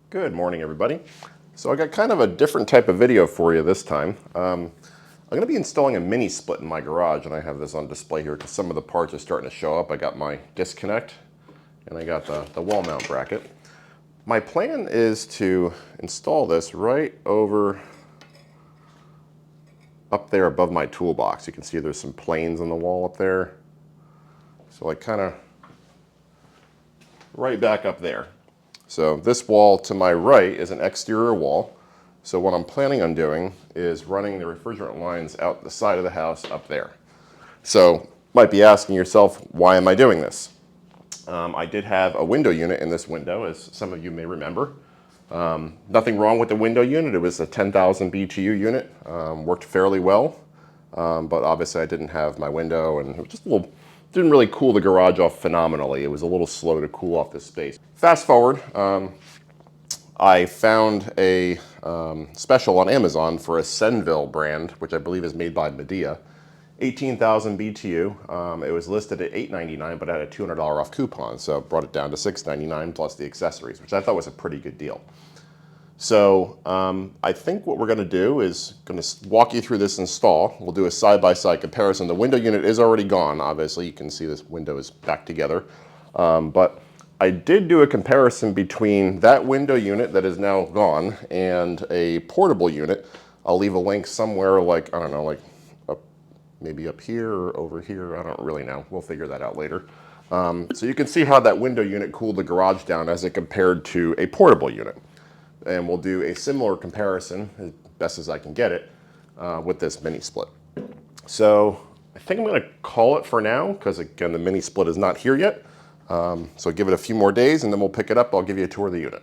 Good morning, everybody. So I got kind of a different type of video for you this time. I'm going to be installing a mini split in my garage, and I have this on display here because some of the parts are starting to show up. I got my disconnect, and I got the wall mount bracket. My plan is to install this right over up there above my toolbox. You can see there's some planes on the wall up there. So like kind of right back up there. So this wall to my right is an exterior wall. So what I'm planning on doing is running the refrigerant lines out the side of the house up there. So might be asking yourself, why am I doing this? I did have a window unit in this window, as some of you may remember. Nothing wrong with the window unit. It was a 10,000 BTU unit. Worked fairly well, but obviously I didn't have my window, and it was just a little, didn't really cool the garage off phenomenally. It was a little slow to cool off this space. Fast forward, I found a special on Amazon for a Senville brand, which I believe is made by Medea. 18,000 BTU. It was listed at $8.99, but I had a $200 off coupon, so brought it down to $6.99 plus the accessories, which I thought was a pretty good deal. So I think what we're going to do is going to walk you through this install. We'll do a side-by-side comparison. The window unit is already gone, obviously. You can see this window is back together. But I did do a comparison between that window unit that is now gone and a portable unit. I'll leave a link somewhere, like, I don't know, like maybe up here or over here. I don't really know. We'll figure that out later. So you can see how that window unit cooled the garage down as it compared to a portable unit. And we'll do a similar comparison, as best as I can get it, with this mini split. So I think I'm going to call it for now, because again, the mini split is not here yet. So give it a few more days, and then we'll pick it up. I'll give you a tour of the unit.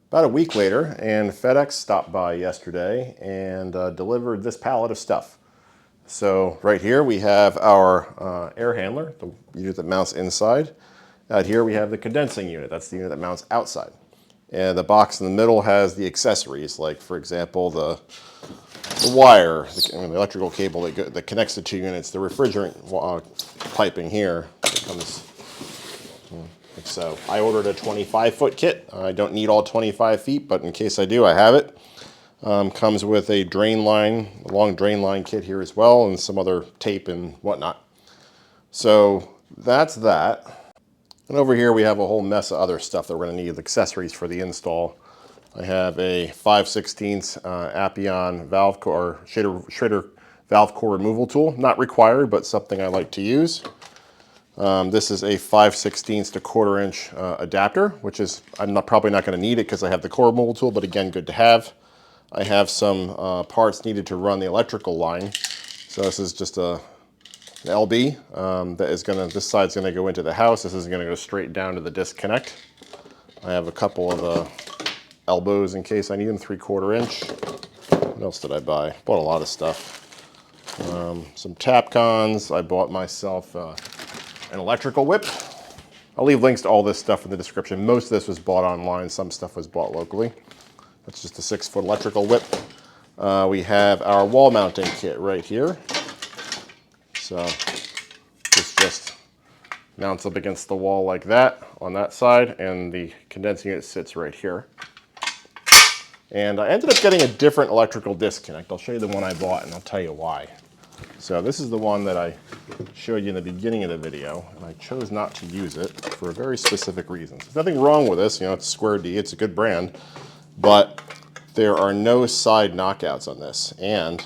About a week later, and FedEx stopped by yesterday and delivered this pallet of stuff. So right here we have our air handler, the unit that mounts inside. Out here we have the condensing unit. That's the unit that mounts outside. And the box in the middle has the accessories, like, for example, the wire, the electrical cable that connects the two units, the refrigerant piping here that comes like so. I ordered a 25-foot kit. I don't need all 25 feet, but in case I do, I have it. Comes with a drain line, a long drain line kit here as well, and some other tape and whatnot. So that's that. And over here we have a whole mess of other stuff that we're going to need, accessories for the install. I have a 5/16 Appian valve core, Schrader valve core removal tool. Not required, but something I like to use. This is a 5/16 to 1/4 inch adapter, which is, I'm probably not going to need it because I have the core removal tool, but again, good to have. I have some parts needed to run the electrical line. So this is just an LB that is going to, this side's going to go into the house. This is going to go straight down to the disconnect. I have a couple of elbows in case I need them, 3/4 inch. What else did I buy? Bought a lot of stuff. Some Tapcons. I bought myself an electrical whip. I'll leave links to all this stuff in the description. Most of this was bought online. Some stuff was bought locally. That's just a 6-foot electrical whip. We have our wall mounting kit right here. So this just mounts up against the wall like that on that side, and the condensing unit sits right here. And I ended up getting a different electrical disconnect. I'll show you the one I bought, and I'll tell you why. So this is the one that I showed you in the beginning of the video, and I chose not to use it for very specific reasons. There's nothing wrong with this. You know, it's Square D. It's a good brand. But there are no side knockouts on this. And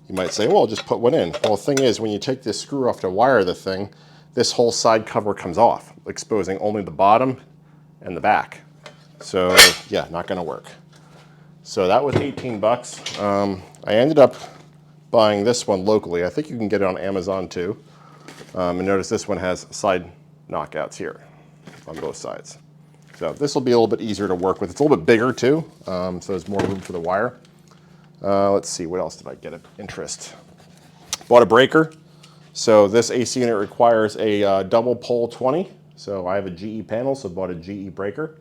you might say, well, just put one in. Well, the thing is, when you take this screw off to wire the thing, this whole side cover comes off, exposing only the bottom and the back. So yeah, not going to work. So that was 18 bucks. I ended up buying this one locally. I think you can get it on Amazon too. And notice this one has side knockouts here on both sides. So this will be a little bit easier to work with. It's a little bit bigger too, so there's more room for the wire. Let's see, what else did I get of interest? Bought a breaker. So this AC unit requires a double pole 20. So I have a GE panel, so bought a GE breaker.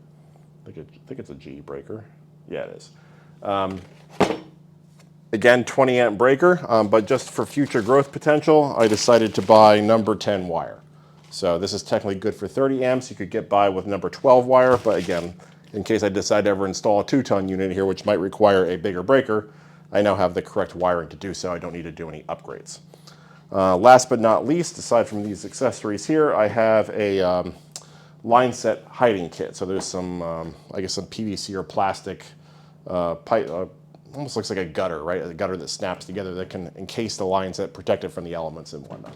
I think it's a GE breaker. Yeah, it is. Again, 20 amp breaker, but just for future growth potential, I decided to buy number 10 wire. So this is technically good for 30 amps. You could get by with number 12 wire, but again, in case I decide to ever install a 2-ton unit here, which might require a bigger breaker, I now have the correct wiring to do so. I don't need to do any upgrades. Last but not least, aside from these accessories here, I have a line set hiding kit. So there's some, I guess some PVC or plastic pipe, almost looks like a gutter, right? A gutter that snaps together that can encase the line set, protect it from the elements and whatnot.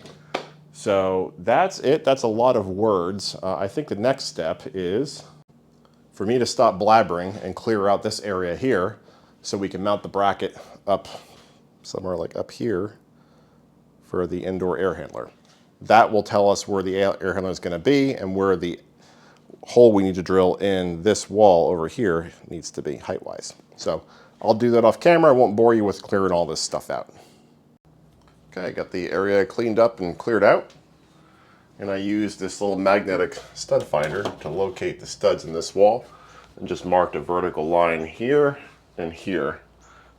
So that's it. That's a lot of words. I think the next step is for me to stop blabbering and clear out this area here so we can mount the bracket up somewhere like up here for the indoor air handler. That will tell us where the air handler is going to be and where the hole we need to drill in this wall over here needs to be height-wise. So I'll do that off camera. I won't bore you with clearing all this stuff out. Okay, I got the area cleaned up and cleared out. And I used this little magnetic stud finder to locate the studs in this wall and just marked a vertical line here and here.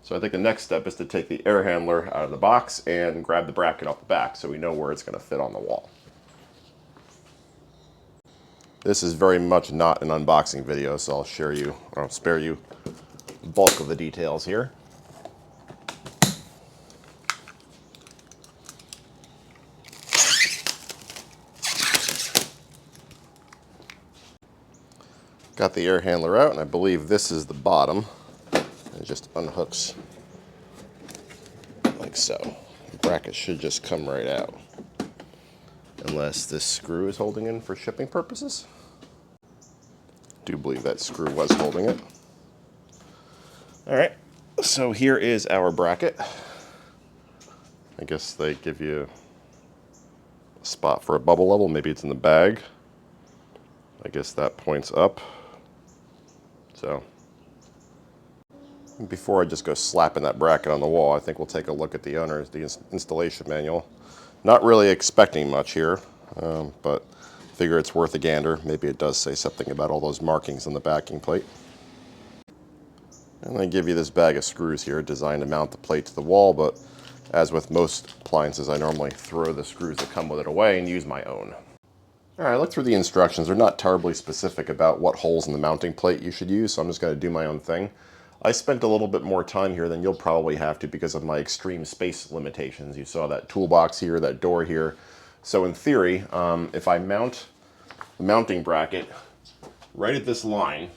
So I think the next step is to take the air handler out of the box and grab the bracket off the back so we know where it's going to fit on the wall. This is very much not an unboxing video, so I'll spare you the bulk of the details here. Got the air handler out, and I believe this is the bottom. It just unhooks like so. The bracket should just come right out, unless this screw is holding in for shipping purposes. Do believe that screw was holding it. All right, so here is our bracket. I guess they give you a spot for a bubble level. Maybe it's in the bag. I guess that points up. So before I just go slapping that bracket on the wall, I think we'll take a look at the installation manual. Not really expecting much here, but figure it's worth a gander. Maybe it does say something about all those markings on the backing plate. And I give you this bag of screws here designed to mount the plate to the wall, but as with most appliances, I normally throw the screws that come with it away and use my own. All right, I looked through the instructions. They're not terribly specific about what holes in the mounting plate you should use, so I'm just going to do my own thing. I spent a little bit more time here than you'll probably have to because of my extreme space limitations. You saw that toolbox here, that door here. So in theory, if I mount the mounting bracket right at this line,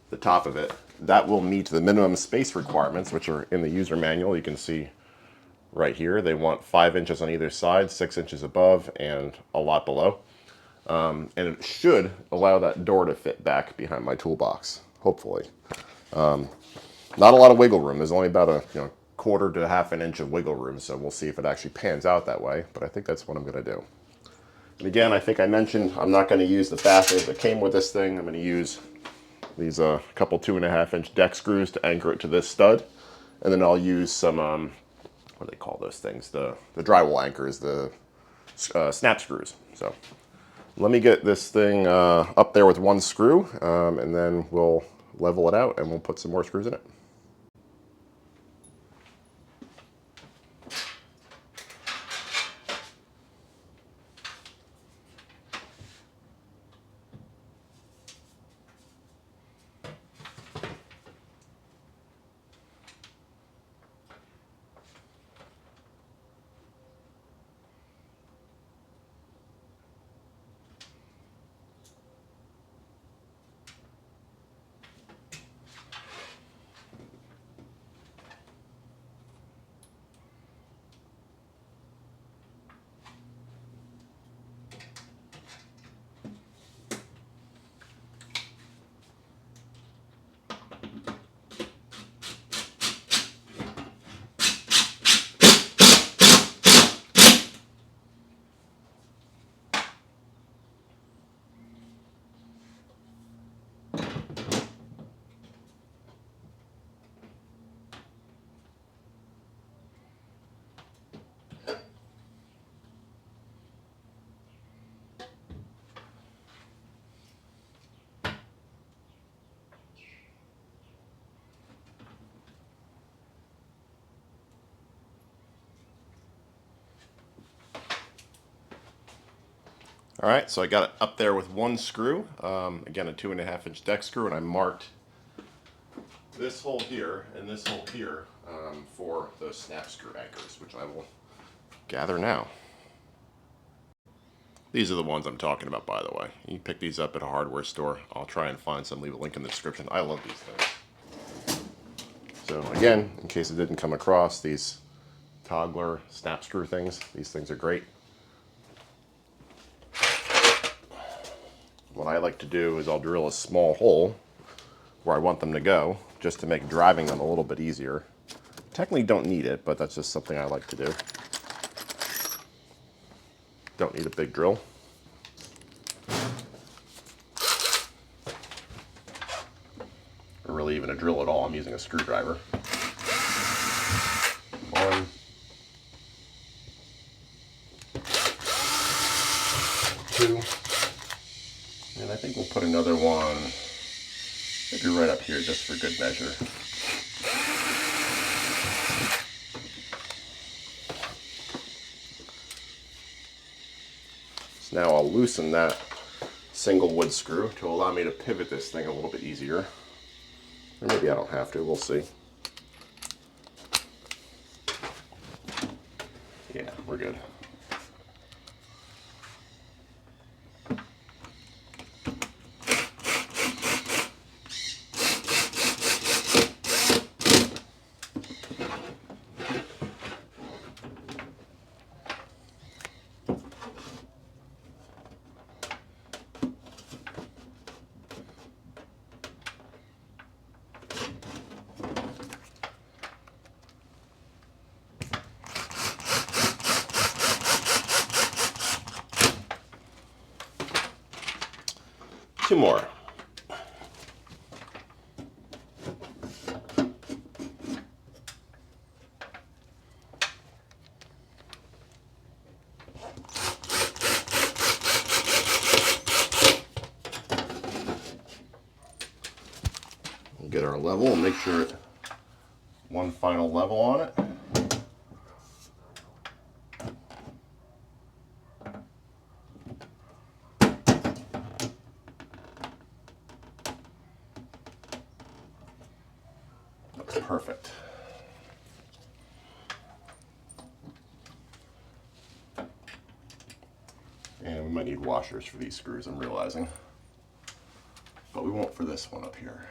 the top of it, that will meet the minimum space requirements, which are in the user manual. You can see right here, they want 5 inches on either side, 6 inches above, and a lot below. And it should allow that door to fit back behind my toolbox, hopefully. Not a lot of wiggle room. There's only about a quarter to half an inch of wiggle room, so we'll see if it actually pans out that way, but I think that's what I'm going to do. And again, I think I mentioned I'm not going to use the fasteners that came with this thing. I'm going to use these couple 2.5-inch deck screws to anchor it to this stud, and then I'll use some, what do they call those things? The drywall anchors, the snap screws. So let me get this thing up there with one screw, and then we'll level it out and we'll put some more screws in it. All right, so I got it up there with one screw, again a 2.5-inch deck screw, and I marked this hole here and this hole here for those snap screw anchors, which I will gather now. These are the ones I'm talking about, by the way. You can pick these up at a hardware store. I'll try and find some, leave a link in the description. I love these things. So again, in case it didn't come across, these toggler snap screw things, these things are great. What I like to do is I'll drill a small hole where I want them to go, just to make driving them a little bit easier. Technically don't need it, but that's just something I like to do. Don't need a big drill. Or really even a drill at all, I'm using a screwdriver. 1, 2, and I think we'll put another one maybe right up here just for good measure. So now I'll loosen that single wood screw to allow me to pivot this thing a little bit easier. Or maybe I don't have to, we'll see. Yeah, we're good. Two more. We'll get our level and make sure it one final level on it. Looks perfect. And we might need washers for these screws, I'm realizing. But we won't for this one up here.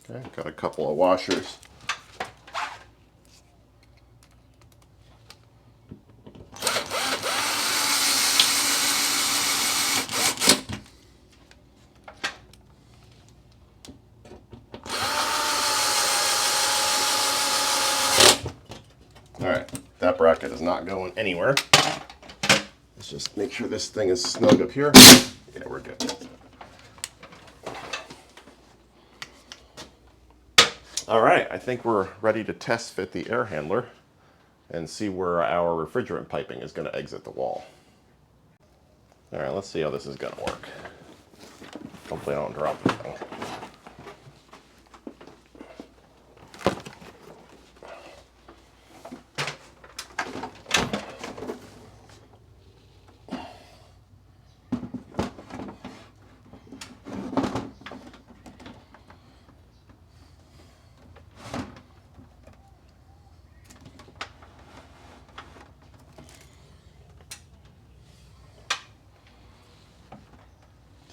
Okay, got a couple of washers. Alright, that bracket is not going anywhere. Let's just make sure this thing is snug up here. Yeah, we're good. Alright, I think we're ready to test fit the air handler and see where our refrigerant piping is going to exit the wall. Alright, let's see how this is going to work. Hopefully I don't drop anything.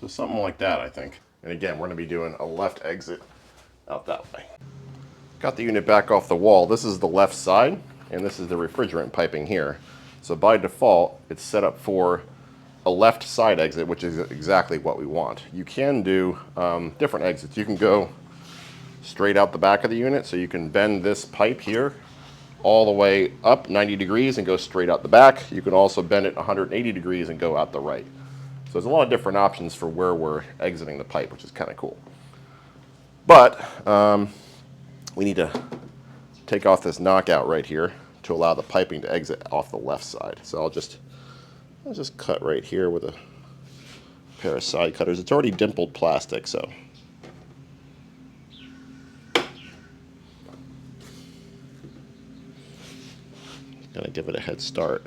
So something like that, I think. And again, we're going to be doing a left exit out that way. Got the unit back off the wall. This is the left side, and this is the refrigerant piping here. So by default, it's set up for a left side exit, which is exactly what we want. You can do different exits. You can go straight out the back of the unit, so you can bend this pipe here all the way up 90 degrees and go straight out the back. You can also bend it 180 degrees and go out the right. So there's a lot of different options for where we're exiting the pipe, which is kind of cool. But we need to take off this knockout right here to allow the piping to exit off the left side. So I'll just cut right here with a pair of side cutters. It's already dimpled plastic, so. kind of give it a head start.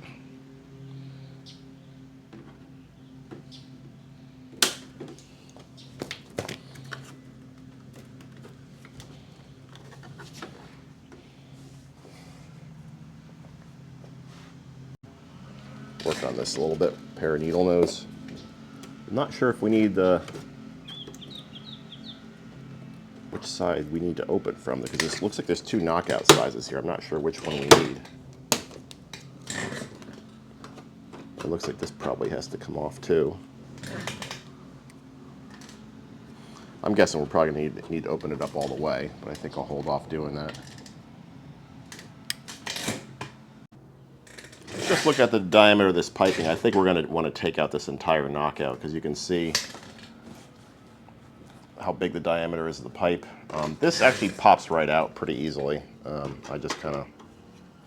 Work on this a little bit, pair of needle nose. I'm not sure if we need which side we need to open from, because this looks like there's two knockout sizes here. I'm not sure which one we need. It looks like this probably has to come off too. I'm guessing we're probably going to need to open it up all the way, but I think I'll hold off doing that. Just look at the diameter of this piping. I think we're going to want to take out this entire knockout, because you can see how big the diameter is of the pipe. This actually pops right out pretty easily. I just kind of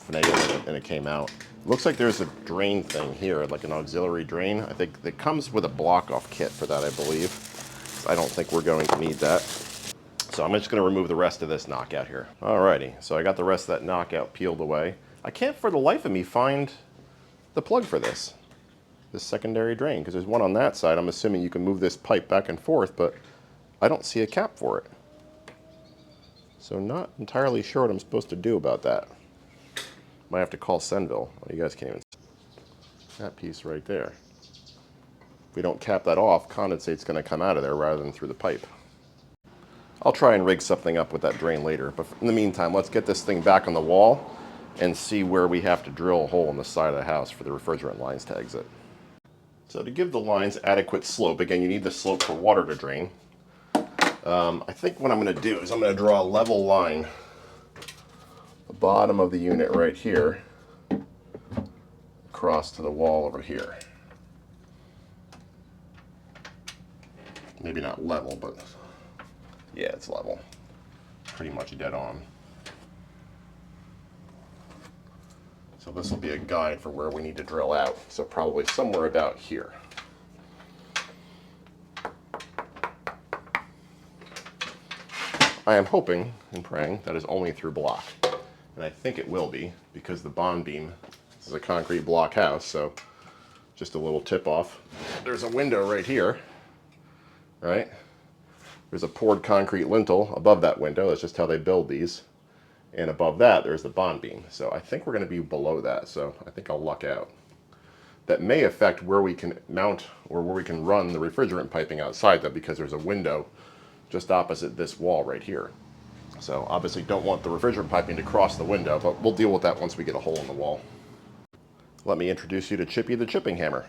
finagled it and it came out. Looks like there's a drain thing here, like an auxiliary drain. I think it comes with a block-off kit for that, I believe. So I don't think we're going to need that. So I'm just going to remove the rest of this knockout here. Alrighty, so I got the rest of that knockout peeled away. I can't for the life of me find the plug for this secondary drain, because there's one on that side. I'm assuming you can move this pipe back and forth, but I don't see a cap for it. So not entirely sure what I'm supposed to do about that. Might have to call Senville. Oh, you guys can't even see that piece right there. If we don't cap that off, condensate's going to come out of there rather than through the pipe. I'll try and rig something up with that drain later, but in the meantime, let's get this thing back on the wall and see where we have to drill a hole in the side of the house for the refrigerant lines to exit. So to give the lines adequate slope, again, you need the slope for water to drain. I think what I'm going to do is I'm going to draw a level line, the bottom of the unit right here, across to the wall over here. Maybe not level, but yeah, it's level. Pretty much dead on. So this will be a guide for where we need to drill out. So probably somewhere about here. I am hoping and praying that is only through block. And I think it will be, because the bond beam, this is a concrete block house, so just a little tip off. There's a window right here, right? There's a poured concrete lintel above that window. That's just how they build these. And above that, there's the bond beam. So I think we're going to be below that, so I think I'll luck out. That may affect where we can mount or where we can run the refrigerant piping outside, though, because there's a window just opposite this wall right here. So obviously don't want the refrigerant piping to cross the window, but we'll deal with that once we get a hole in the wall. Let me introduce you to Chippy the chipping hammer.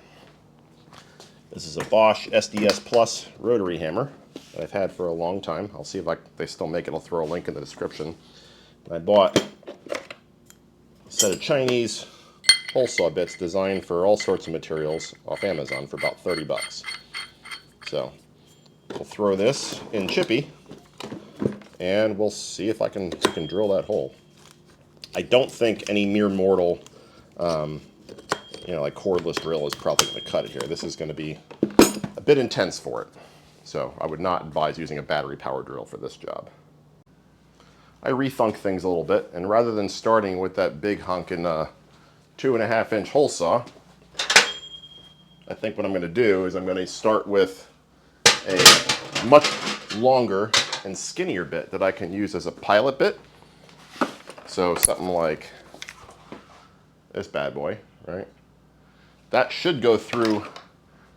This is a Bosch SDS Plus rotary hammer that I've had for a long time. I'll see if they still make it. I'll throw a link in the description. I bought a set of Chinese hole saw bits designed for all sorts of materials off Amazon for about 30 bucks. So we'll throw this in Chippy and we'll see if I can drill that hole. I don't think any mere mortal, like cordless drill is probably going to cut it here. This is going to be a bit intense for it. So I would not advise using a battery power drill for this job. I rethunk things a little bit, and rather than starting with that big hunkin' 2.5-inch hole saw, I think what I'm going to do is I'm going to start with a much longer and skinnier bit that I can use as a pilot bit. So something like this bad boy, right? That should go through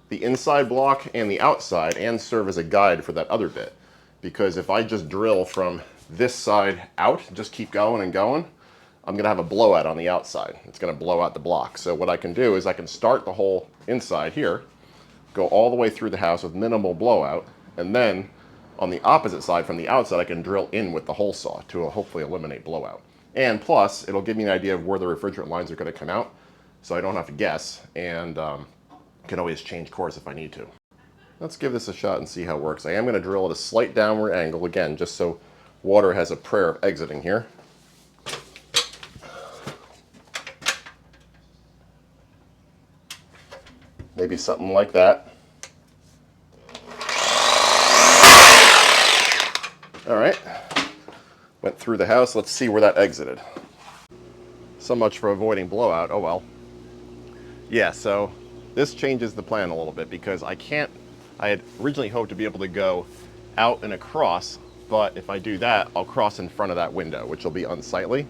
the inside block and the outside and serve as a guide for that other bit. Because if I just drill from this side out, just keep going and going, I'm going to have a blowout on the outside. It's going to blow out the block. So what I can do is I can start the hole inside here, go all the way through the house with minimal blowout, and then on the opposite side from the outside I can drill in with the hole saw to hopefully eliminate blowout. And plus, it'll give me an idea of where the refrigerant lines are going to come out, so I don't have to guess, and can always change course if I need to. Let's give this a shot and see how it works. I am going to drill at a slight downward angle, again, just so water has a prayer of exiting here. Maybe something like that. All right, went through the house. Let's see where that exited. So much for avoiding blowout. Oh well. Yeah, so this changes the plan a little bit because I had originally hoped to be able to go out and across, but if I do that, I'll cross in front of that window, which will be unsightly.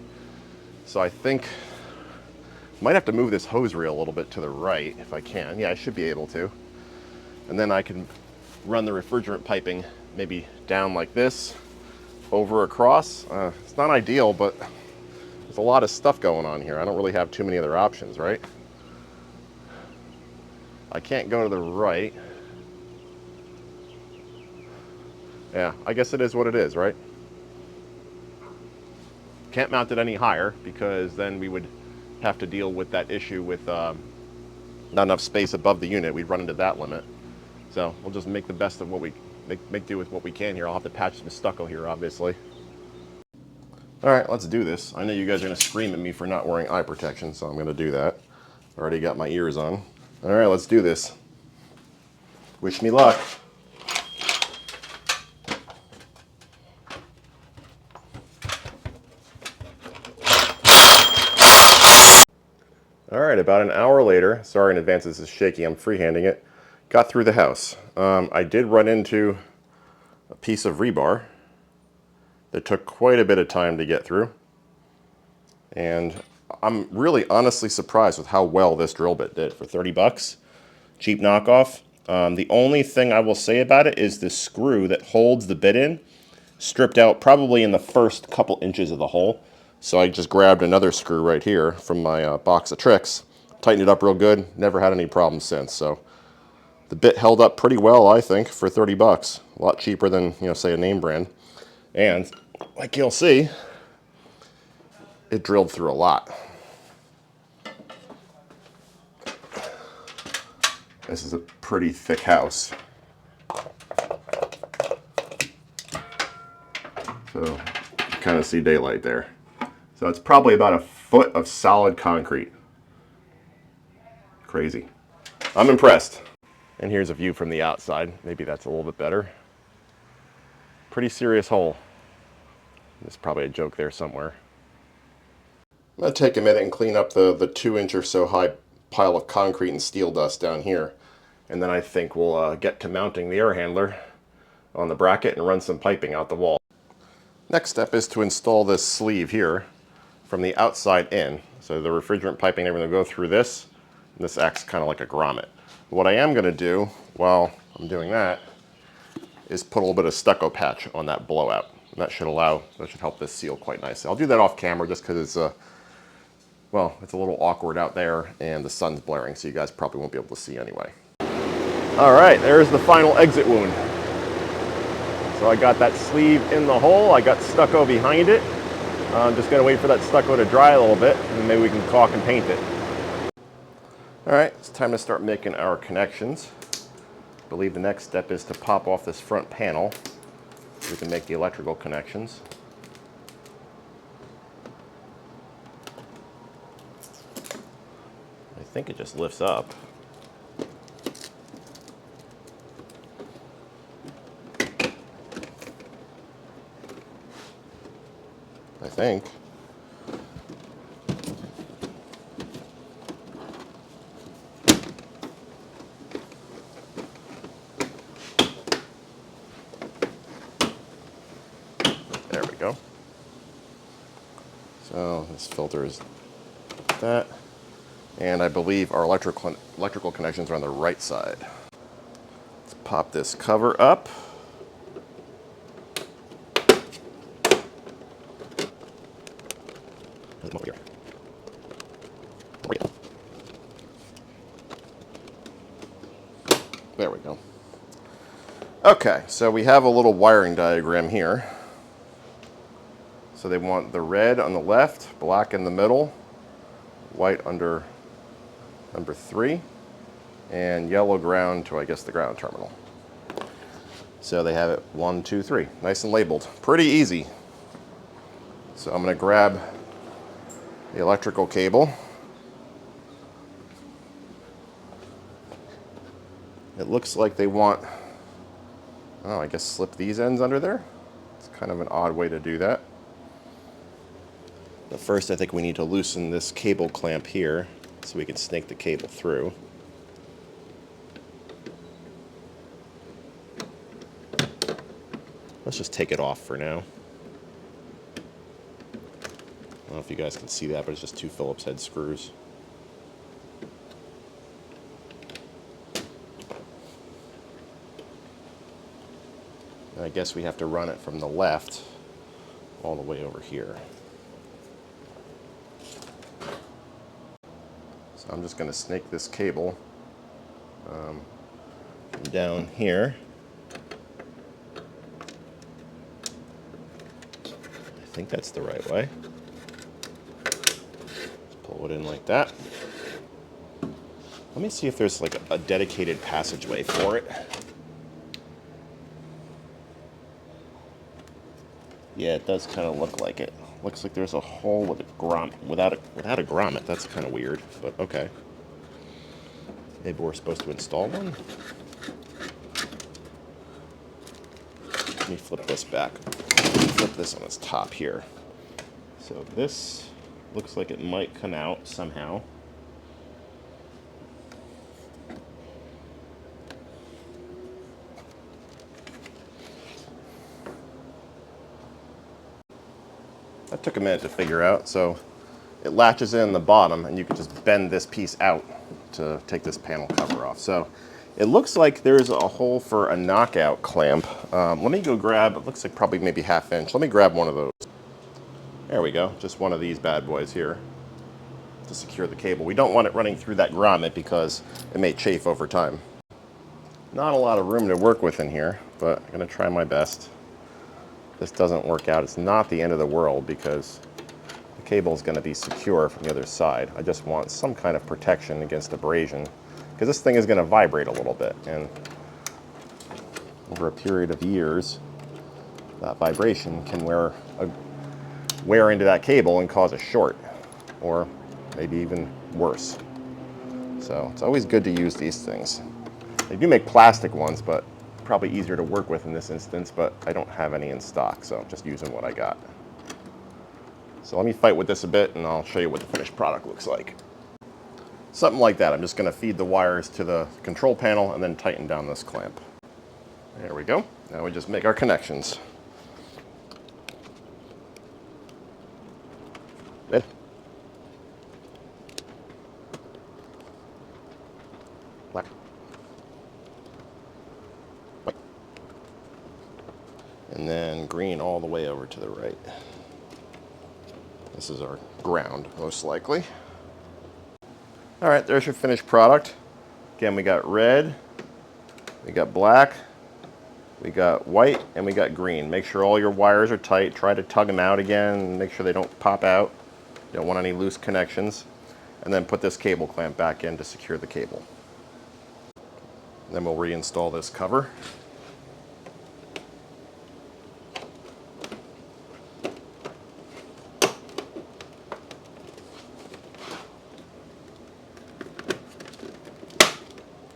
So I think I might have to move this hose reel a little bit to the right if I can. Yeah, I should be able to. And then I can run the refrigerant piping maybe down like this, over across. It's not ideal, but there's a lot of stuff going on here. I don't really have too many other options, right? I can't go to the right. Yeah, I guess it is what it is, right? Can't mount it any higher because then we would have to deal with that issue with not enough space above the unit. We'd run into that limit. So we'll just make the best of what we make do with what we can here. I'll have to patch some stucco here, obviously. All right, let's do this. I know you guys are gonna scream at me for not wearing eye protection, so I'm gonna do that. Already got my ears on. All right, let's do this. Wish me luck. All right, about an hour later, sorry in advance this is shaky, I'm freehanding it, got through the house. I did run into a piece of rebar that took quite a bit of time to get through. And I'm really honestly surprised with how well this drill bit did for 30 bucks. Cheap knockoff. The only thing I will say about it is the screw that holds the bit in stripped out probably in the first couple inches of the hole. So I just grabbed another screw right here from my box of tricks, tightened it up real good, never had any problems since. So the bit held up pretty well, I think, for 30 bucks. A lot cheaper than, you know, say a name brand. And like you'll see, it drilled through a lot. This is a pretty thick house. So you kind of see daylight there. So it's probably about a foot of solid concrete. Crazy. I'm impressed. And here's a view from the outside. Maybe that's a little bit better. Pretty serious hole. There's probably a joke there somewhere. I'm going to take a minute and clean up the 2-inch or so high pile of concrete and steel dust down here. And then I think we'll get to mounting the air handler on the bracket and run some piping out the wall. Next step is to install this sleeve here from the outside in. So the refrigerant piping and everything will go through this. And this acts kind of like a grommet. What I am going to do while I'm doing that is put a little bit of stucco patch on that blowout. And that should help this seal quite nicely. I'll do that off camera just because it's well, it's a little awkward out there and the sun's blaring, so you guys probably won't be able to see anyway. All right, there's the final exit wound. So I got that sleeve in the hole, I got stucco behind it. I'm just gonna wait for that stucco to dry a little bit and maybe we can caulk and paint it. All right, it's time to start making our connections. I believe the next step is to pop off this front panel so we can make the electrical connections. I think it just lifts up. I think. There we go. So this filter is that. And I believe our electrical connections are on the right side. Let's pop this cover up. There we go. Okay, so we have a little wiring diagram here. So they want the red on the left, black in the middle, white under number 3, and yellow ground to, I guess, the ground terminal. So they have it 1, 2, 3, nice and labeled. Pretty easy. So I'm going to grab the electrical cable. It looks like they want, oh, I guess slip these ends under there. It's kind of an odd way to do that. But first I think we need to loosen this cable clamp here so we can snake the cable through. Let's just take it off for now. I don't know if you guys can see that, but it's just 2 Phillips head screws. And I guess we have to run it from the left all the way over here. So I'm just going to snake this cable down here. I think that's the right way. Let's pull it in like that. Let me see if there's like a dedicated passageway for it. Yeah, it does kind of look like it. Looks like there's a hole with a grommet. Without a grommet, that's kind of weird, but okay. Maybe we're supposed to install one? Let me flip this back. Flip this on its top here. So this looks like it might come out somehow. That took a minute to figure out. So it latches in the bottom, and you can just bend this piece out to take this panel cover off. So it looks like there's a hole for a knockout clamp. Let me go grab, it looks like probably maybe 1/2 inch. Let me grab one of those. There we go, just one of these bad boys here to secure the cable. We don't want it running through that grommet because it may chafe over time. Not a lot of room to work with in here, but I'm gonna try my best. If this doesn't work out, it's not the end of the world because the cable is gonna be secure from the other side. I just want some kind of protection against abrasion because this thing is gonna vibrate a little bit, and over a period of years, that vibration can wear into that cable and cause a short, or maybe even worse. So it's always good to use these things. They do make plastic ones, but probably easier to work with in this instance, but I don't have any in stock, so I'm just using what I got. So let me fight with this a bit and I'll show you what the finished product looks like. Something like that. I'm just gonna feed the wires to the control panel and then tighten down this clamp. There we go. Now we just make our connections. Black. White. And then green all the way over to the right. This is our ground, most likely. All right, there's your finished product. Again, we got red, we got black, we got white, and we got green. Make sure all your wires are tight. Try to tug them out again and make sure they don't pop out. You don't want any loose connections. And then put this cable clamp back in to secure the cable. And then we'll reinstall this cover.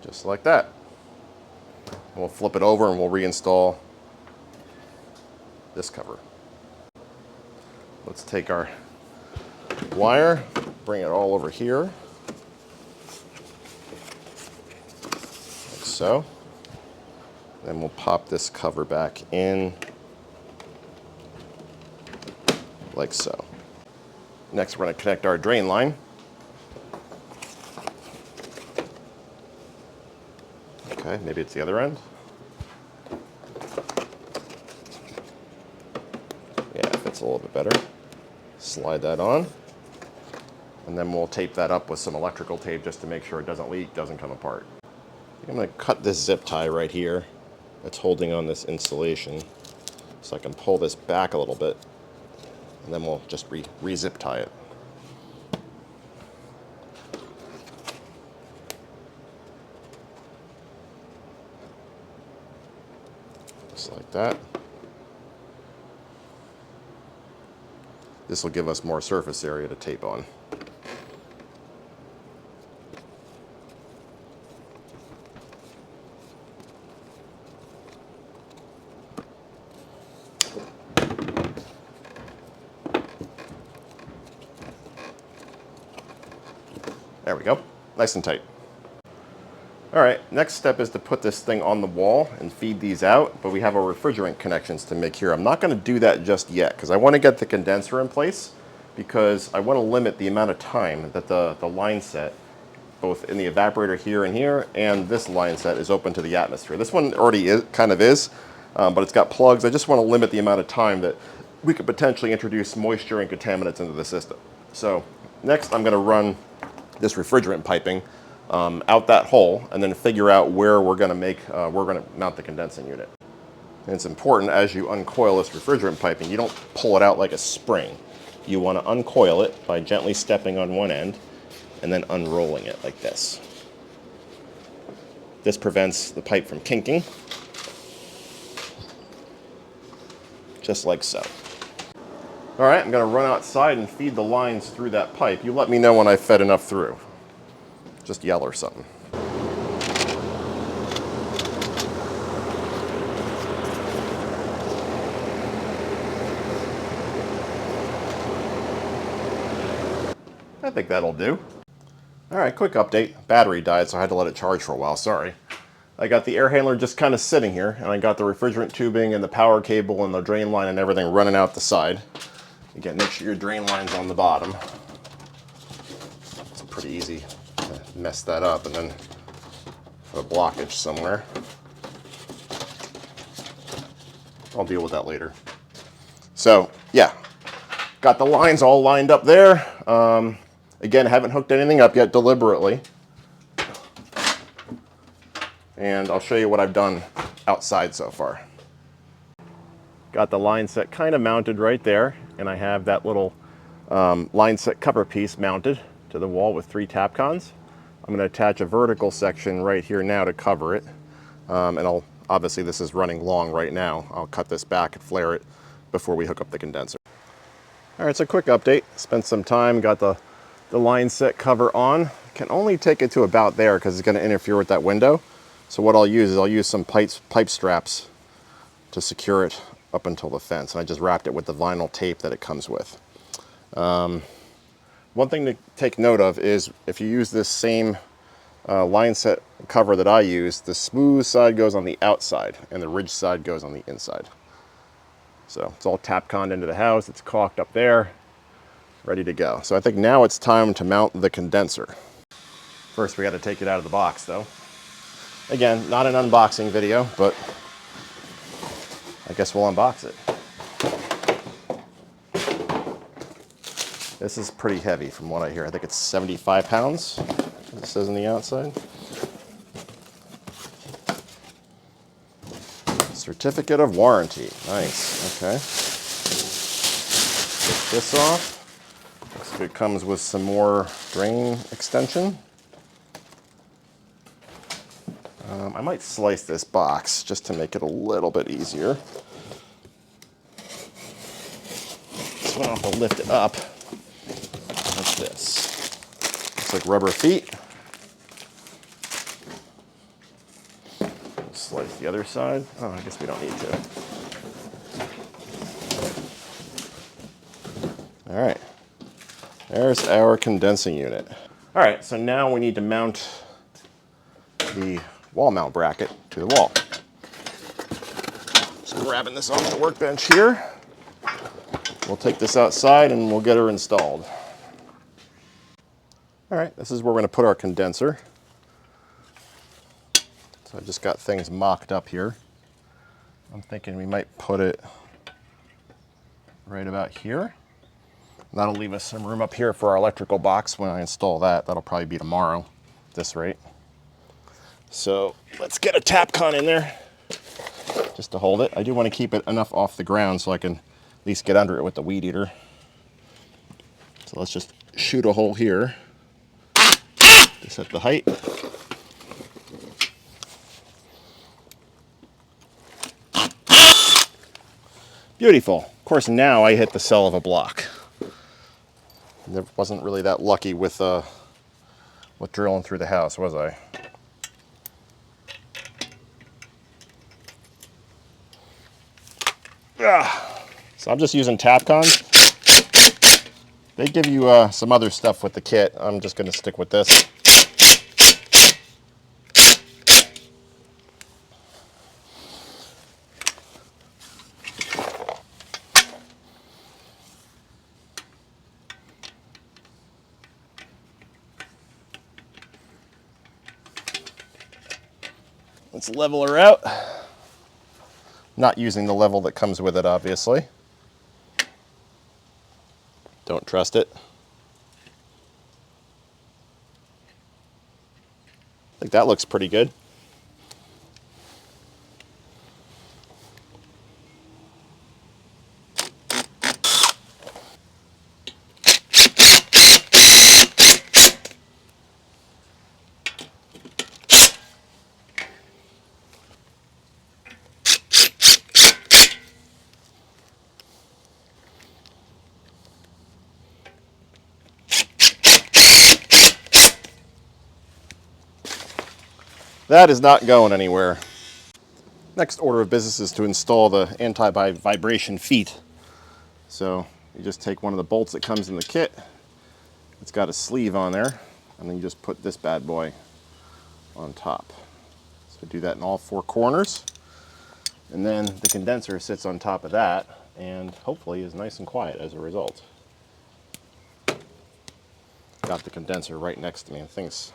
Just like that. And we'll flip it over and we'll reinstall this cover. Let's take our wire, bring it all over here, like so. Then we'll pop this cover back in, like so. Next, we're going to connect our drain line. Okay, maybe it's the other end. Yeah, it fits a little bit better. Slide that on. And then we'll tape that up with some electrical tape just to make sure it doesn't leak, doesn't come apart. I'm going to cut this zip tie right here that's holding on this insulation so I can pull this back a little bit, and then we'll just re-zip tie it. Just like that. This will give us more surface area to tape on. nice and tight. All right, next step is to put this thing on the wall and feed these out, but we have our refrigerant connections to make here. I'm not going to do that just yet because I want to get the condenser in place, because I want to limit the amount of time that the line set, both in the evaporator here and this line set, is open to the atmosphere. This one already is, but it's got plugs. I just want to limit the amount of time that we could potentially introduce moisture and contaminants into the system. So next I'm going to run this refrigerant piping out that hole, and then figure out where we're going to mount the condensing unit. And it's important, as you uncoil this refrigerant piping, you don't pull it out like a spring. You want to uncoil it by gently stepping on one end and then unrolling it like this. This prevents the pipe from kinking, just like so. All right, I'm going to run outside and feed the lines through that pipe. You let me know when I've fed enough through. Just yell or something. I think that'll do. All right, quick update. Battery died, so I had to let it charge for a while, sorry. I got the air handler just kind of sitting here, and I got the refrigerant tubing and the power cable and the drain line and everything running out the side. Again, make sure your drain line's on the bottom. It's pretty easy to mess that up and then put a blockage somewhere. I'll deal with that later. So, yeah, got the lines all lined up there. Again, haven't hooked anything up yet deliberately. And I'll show you what I've done outside so far. Got the line set kind of mounted right there, and I have that little line set cover piece mounted to the wall with 3 Tapcons. I'm going to attach a vertical section right here now to cover it. And obviously this is running long right now. I'll cut this back and flare it before we hook up the condenser. All right, so quick update. Spent some time, got the line set cover on. Can only take it to about there because it's going to interfere with that window. So what I'll use some pipe straps to secure it up until the fence. And I just wrapped it with the vinyl tape that it comes with. One thing to take note of is if you use this same line set cover that I use, the smooth side goes on the outside and the ridge side goes on the inside. So it's all Tapconned into the house. It's caulked up there, ready to go. So I think now it's time to mount the condenser. First, we got to take it out of the box though. Again, not an unboxing video, but I guess we'll unbox it. This is pretty heavy from what I hear. I think it's 75 pounds, as it says on the outside. Certificate of warranty. Nice, okay. Take this off. Looks like it comes with some more drain extension. I might slice this box just to make it a little bit easier. So I don't have to lift it up. Like this. Looks like rubber feet. Slice the other side. Oh, I guess we don't need to. All right. There's our condensing unit. All right, so now we need to mount the wall mount bracket to the wall. Just grabbing this off the workbench here. We'll take this outside and we'll get her installed. All right, this is where we're going to put our condenser. So I've just got things mocked up here. I'm thinking we might put it right about here. That'll leave us some room up here for our electrical box when I install that. That'll probably be tomorrow at this rate. So let's get a Tapcon in there just to hold it. I do want to keep it enough off the ground so I can at least get under it with the weed eater. So let's just shoot a hole here to set the height. Beautiful. Of course, now I hit the cell of a block. I wasn't really that lucky with drilling through the house, was I? So I'm just using Tapcons. They give you some other stuff with the kit. I'm just going to stick with this. Let's level her out. Not using the level that comes with it, obviously. Don't trust it. I think that looks pretty good. That is not going anywhere. Next order of business is to install the anti-vibration feet. So you just take one of the bolts that comes in the kit. It's got a sleeve on there, and then you just put this bad boy on top. So do that in all four corners. And then the condenser sits on top of that and hopefully is nice and quiet as a result. Got the condenser right next to me, and things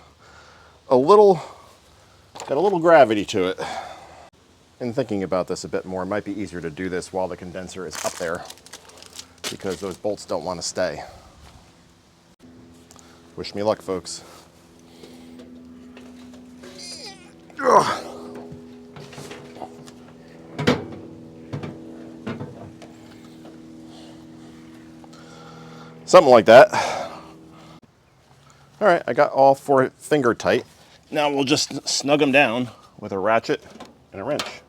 got a little gravity to it. In thinking about this a bit more, it might be easier to do this while the condenser is up there because those bolts don't want to stay. Wish me luck, folks. Ugh. Something like that. All right, I got all four finger tight. Now we'll just snug them down with a ratchet and a wrench.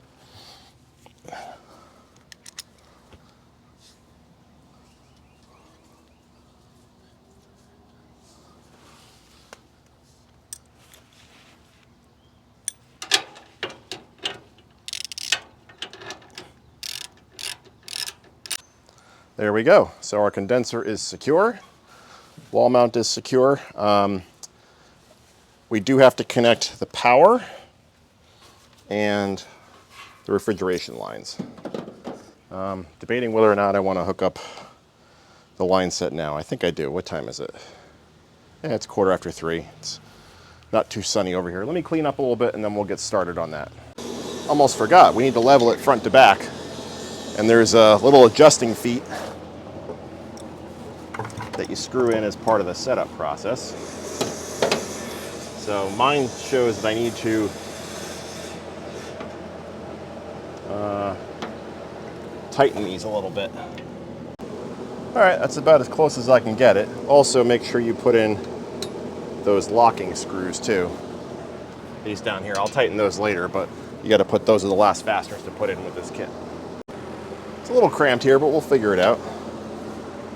There we go. So our condenser is secure. Wall mount is secure. We do have to connect the power and the refrigeration lines. Debating whether or not I want to hook up the line set now. I think I do. What time is it? Yeah, it's 3:15. It's not too sunny over here. Let me clean up a little bit and then we'll get started on that. Almost forgot. We need to level it front to back. And there's a little adjusting feet that you screw in as part of the setup process. So mine shows that I need to tighten these a little bit. All right, that's about as close as I can get it. Also, make sure you put in those locking screws too. These down here, I'll tighten those later, but you got to put those as the last fasteners to put in with this kit. It's a little cramped here, but we'll figure it out.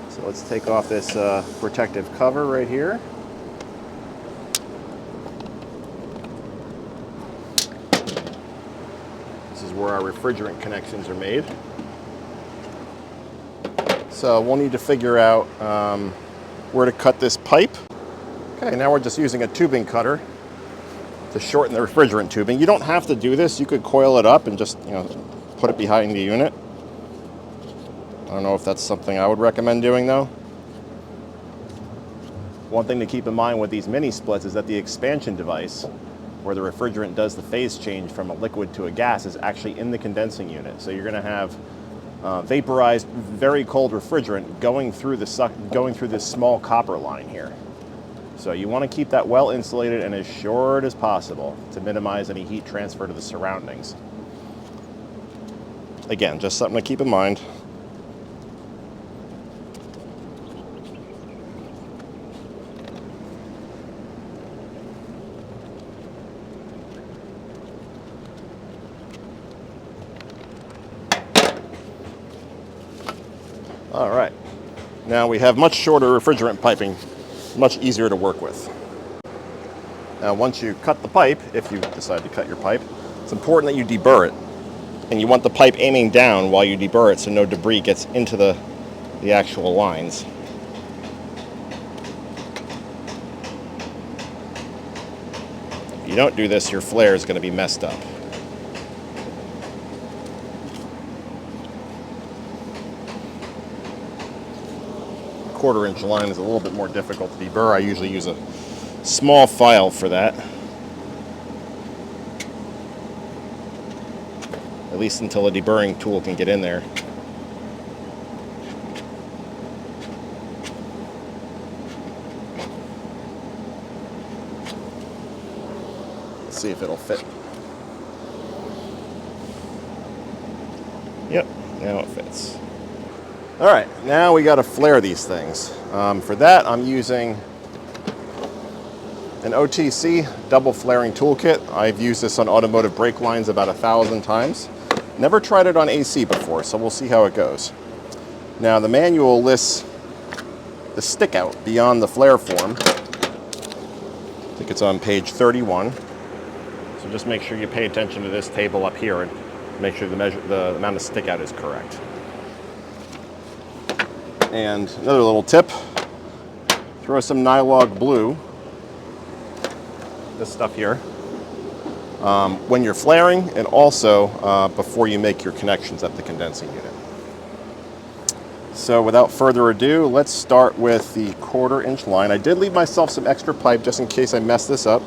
So let's take off this protective cover right here. This is where our refrigerant connections are made. So we'll need to figure out where to cut this pipe. Okay, now we're just using a tubing cutter to shorten the refrigerant tubing. You don't have to do this. You could coil it up and just, put it behind the unit. I don't know if that's something I would recommend doing though. One thing to keep in mind with these mini splits is that the expansion device, where the refrigerant does the phase change from a liquid to a gas, is actually in the condensing unit. So you're going to have vaporized, very cold refrigerant going through this small copper line here. So you want to keep that well insulated and as short as possible to minimize any heat transfer to the surroundings. Again, just something to keep in mind. All right, now we have much shorter refrigerant piping, much easier to work with. Now once you cut the pipe, if you decide to cut your pipe, it's important that you deburr it. And you want the pipe aiming down while you deburr it so no debris gets into the actual lines. If you don't do this, your flare is going to be messed up. Quarter-inch line is a little bit more difficult to deburr. I usually use a small file for that. at least until a deburring tool can get in there. Let's see if it'll fit. Yep, now it fits. All right, now we got to flare these things. For that, I'm using an OTC double flaring toolkit. I've used this on automotive brake lines about 1,000 times. Never tried it on AC before, so we'll see how it goes. Now, the manual lists the stick out beyond the flare form. I think it's on page 31. So just make sure you pay attention to this table up here and make sure the amount of stick out is correct. And another little tip, throw some Nylog blue, this stuff here, when you're flaring, and also before you make your connections at the condensing unit. So without further ado, let's start with the 1/4 inch line. I did leave myself some extra pipe just in case I mess this up.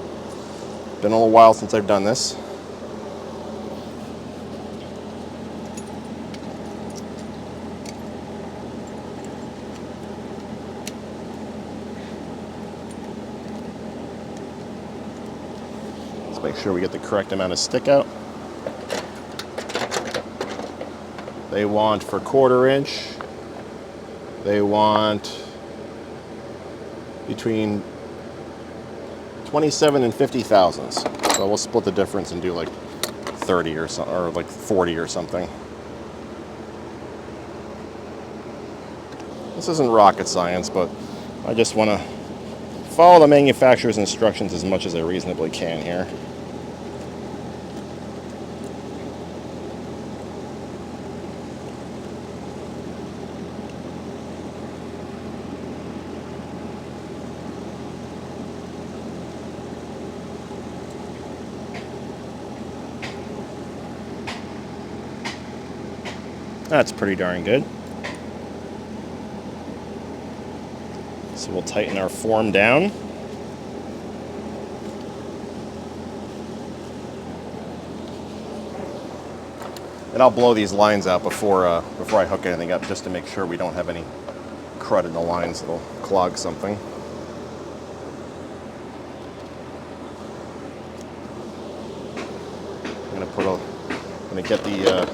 Been a little while since I've done this. Let's make sure we get the correct amount of stick out. They want for 1/4 inch, they want between 27 and 50 thousandths. So we'll split the difference and do like 30 or something, or like 40 or something. This isn't rocket science, but I just want to follow the manufacturer's instructions as much as I reasonably can here. That's pretty darn good. So we'll tighten our form down. And I'll blow these lines out before I hook anything up, just to make sure we don't have any crud in the lines that'll clog something. I'm gonna get the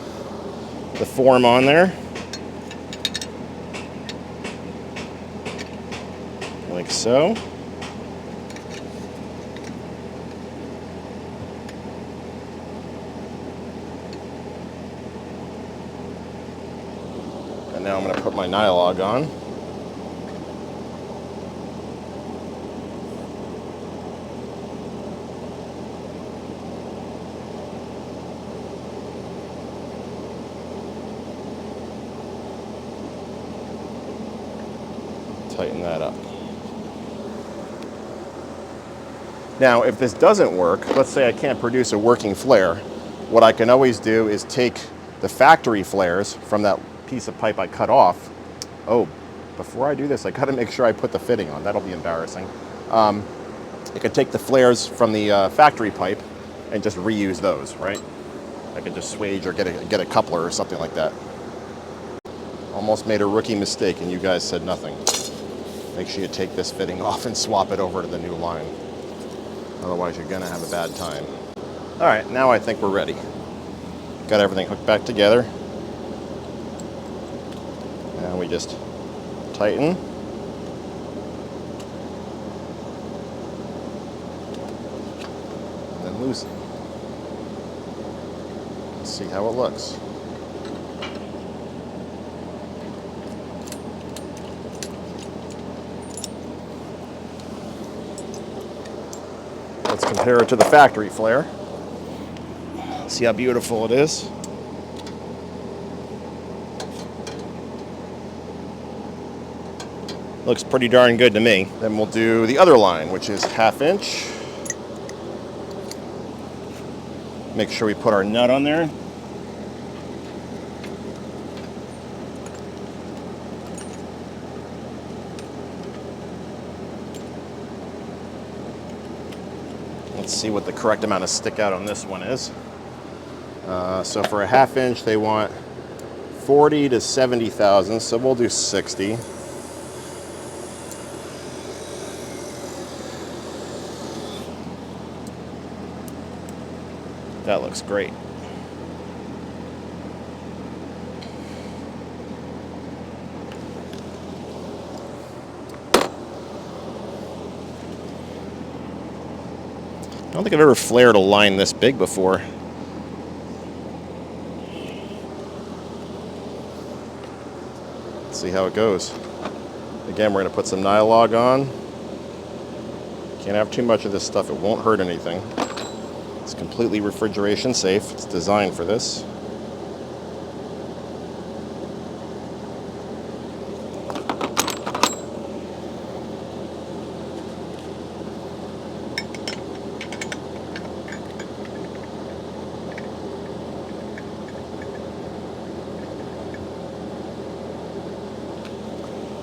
form on there, like so. And now I'm going to put my Nylog on. Tighten that up. Now, if this doesn't work, let's say I can't produce a working flare, what I can always do is take the factory flares from that piece of pipe I cut off. Oh, before I do this, I gotta make sure I put the fitting on. That'll be embarrassing. I could take the flares from the factory pipe and just reuse those, right? I could just swage or get a coupler or something like that. Almost made a rookie mistake and you guys said nothing. Make sure you take this fitting off and swap it over to the new line. Otherwise, you're gonna have a bad time. All right, now I think we're ready. Got everything hooked back together. Now we just tighten. And then loosen. Let's see how it looks. Let's compare it to the factory flare. See how beautiful it is. Looks pretty darn good to me. Then we'll do the other line, which is 1/2 inch. Make sure we put our nut on there. Let's see what the correct amount of stick out on this one is. So for a 1/2 inch, they want 40 to 70 thousandths, so we'll do 60. That looks great. I don't think I've ever flared a line this big before. Let's see how it goes. Again, we're going to put some Nylog on. Can't have too much of this stuff, it won't hurt anything. It's completely refrigeration safe, it's designed for this.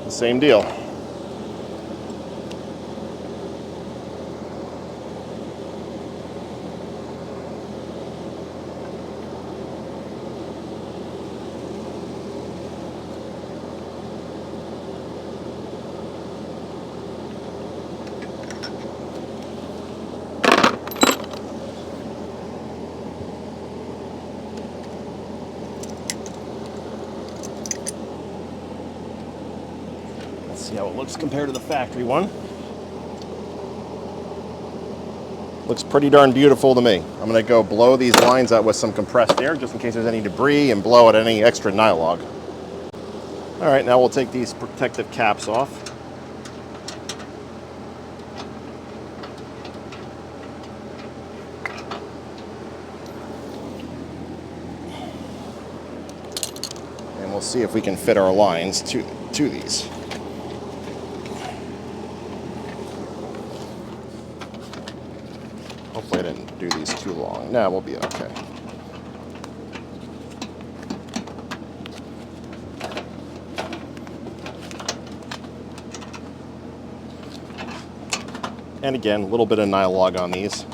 Same deal. See how it looks compared to the factory one. Looks pretty darn beautiful to me. I'm going to go blow these lines out with some compressed air just in case there's any debris and blow out any extra Nylog. All right, now we'll take these protective caps off. And we'll see if we can fit our lines to these. Hopefully I didn't do these too long. Nah, we'll be okay. And again, a little bit of Nylog on these.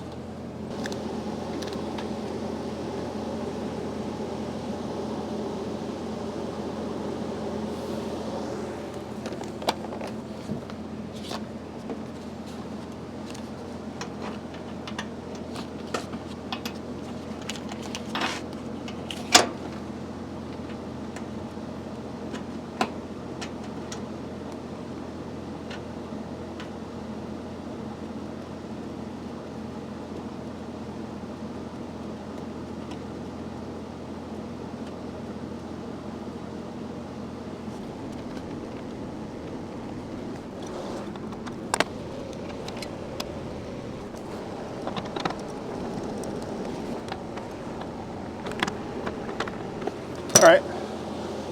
All right,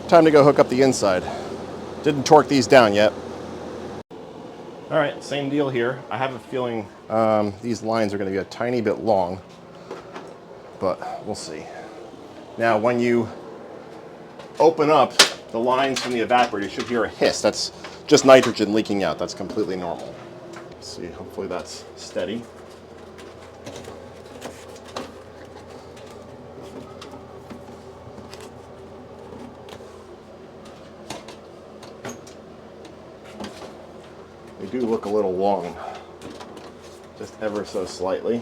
time to go hook up the inside. Didn't torque these down yet. All right, same deal here. I have a feeling these lines are going to be a tiny bit long, but we'll see. Now, when you open up the lines from the evaporator, you should hear a hiss. That's just nitrogen leaking out. That's completely normal. Let's see, hopefully that's steady. They do look a little long, just ever so slightly.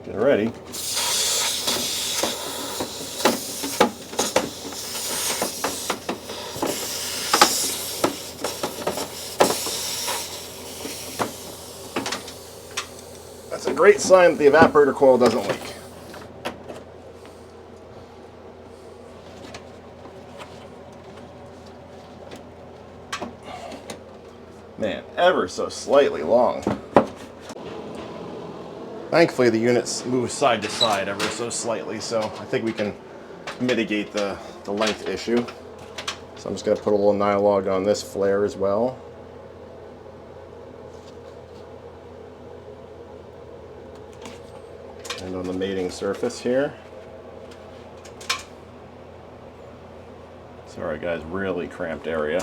Get ready. That's a great sign that the evaporator coil doesn't leak. Man, ever so slightly long. Thankfully, the units move side to side ever so slightly, so I think we can mitigate the length issue. So I'm just going to put a little Nylog on this flare as well. And on the mating surface here. Sorry guys, really cramped area.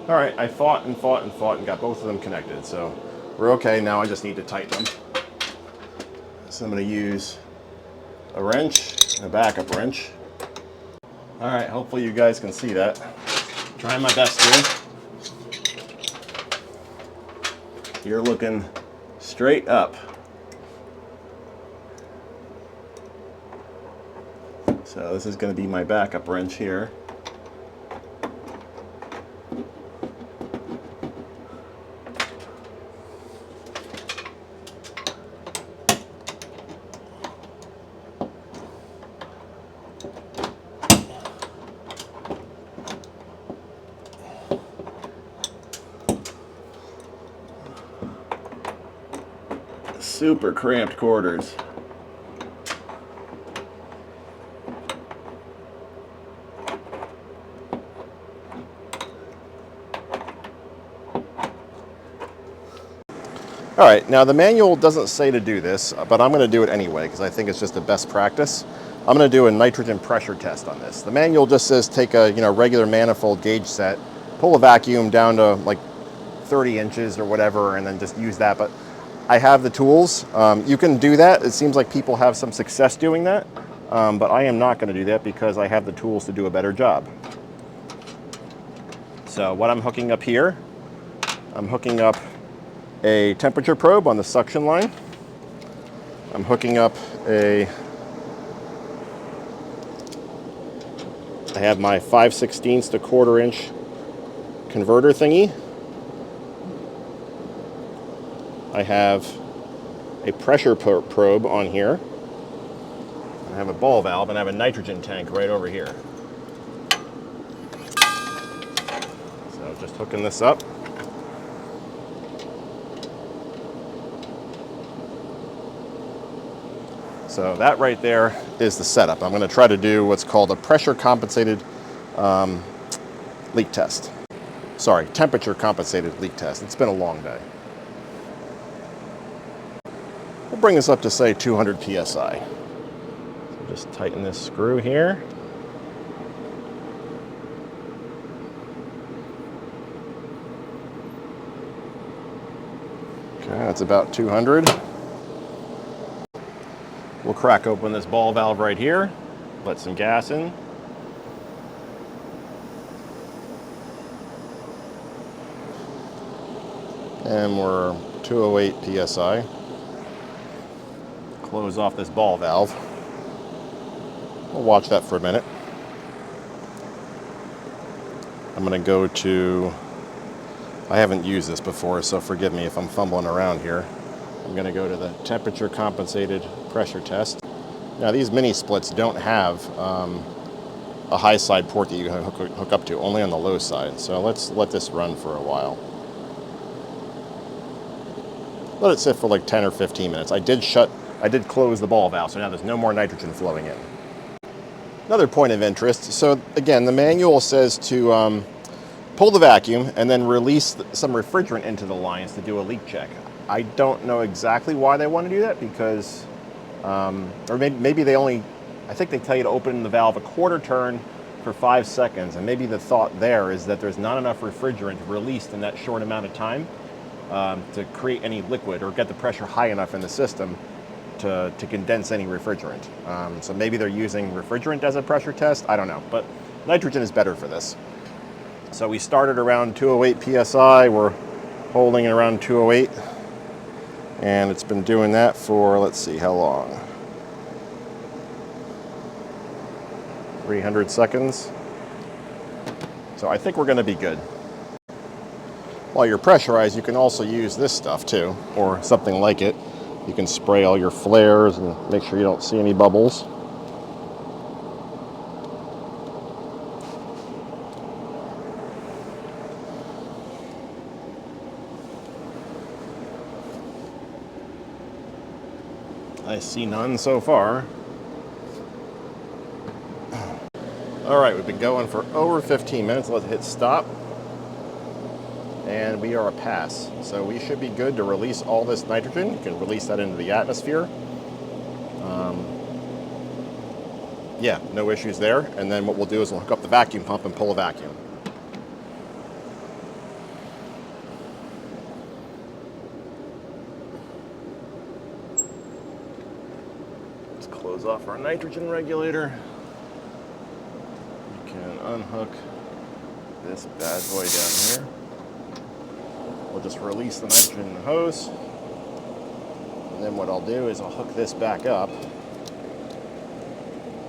All right, I fought and fought and fought and got both of them connected, so we're okay. Now I just need to tighten them. So I'm going to use a wrench, a backup wrench. All right, hopefully you guys can see that. Trying my best here. You're looking straight up. So this is going to be my backup wrench here. Super cramped quarters. All right, now the manual doesn't say to do this, but I'm going to do it anyway because I think it's just the best practice. I'm going to do a nitrogen pressure test on this. The manual just says take a regular manifold gauge set, pull a vacuum down to like 30 inches or whatever, and then just use that. But I have the tools. You can do that. It seems like people have some success doing that, but I am not going to do that because I have the tools to do a better job. So what I'm hooking up here, I'm hooking up a temperature probe on the suction line. I'm hooking up I have my 5/16 to 1/4 inch converter thingy. I have a pressure probe on here. I have a ball valve and I have a nitrogen tank right over here. So just hooking this up. So that right there is the setup. I'm going to try to do what's called a pressure compensated leak test. Sorry, temperature compensated leak test. It's been a long day. We'll bring this up to say 200 psi. So just tighten this screw here. Okay, that's about 200. We'll crack open this ball valve right here, let some gas in. And we're 208 psi. Close off this ball valve. We'll watch that for a minute. I'm going to go to, I haven't used this before, so forgive me if I'm fumbling around here. I'm going to go to the temperature compensated pressure test. Now these mini splits don't have a high side port that you can hook up to, only on the low side. So let's let this run for a while. Let it sit for like 10 or 15 minutes. I did close the ball valve, so now there's no more nitrogen flowing in. Another point of interest, so again, the manual says to pull the vacuum and then release some refrigerant into the lines to do a leak check. I don't know exactly why they want to do that because, or maybe they only, I think they tell you to open the valve a 1/4 turn for 5 seconds, and maybe the thought there is that there's not enough refrigerant released in that short amount of time to create any liquid or get the pressure high enough in the system to condense any refrigerant. So maybe they're using refrigerant as a pressure test, I don't know, but nitrogen is better for this. So we started around 208 psi, we're holding it around 208, and it's been doing that for, let's see, how long? 300 seconds. So I think we're going to be good. While you're pressurized, you can also use this stuff too, or something like it. You can spray all your flares and make sure you don't see any bubbles. I see none so far. All right, we've been going for over 15 minutes. Let's hit stop. And we are a pass. So we should be good to release all this nitrogen. You can release that into the atmosphere. Yeah, no issues there. And then what we'll do is we'll hook up the vacuum pump and pull a vacuum. Let's close off our nitrogen regulator. We can unhook this bad boy down here. We'll just release the nitrogen in the hose. And then what I'll do is I'll hook this back up.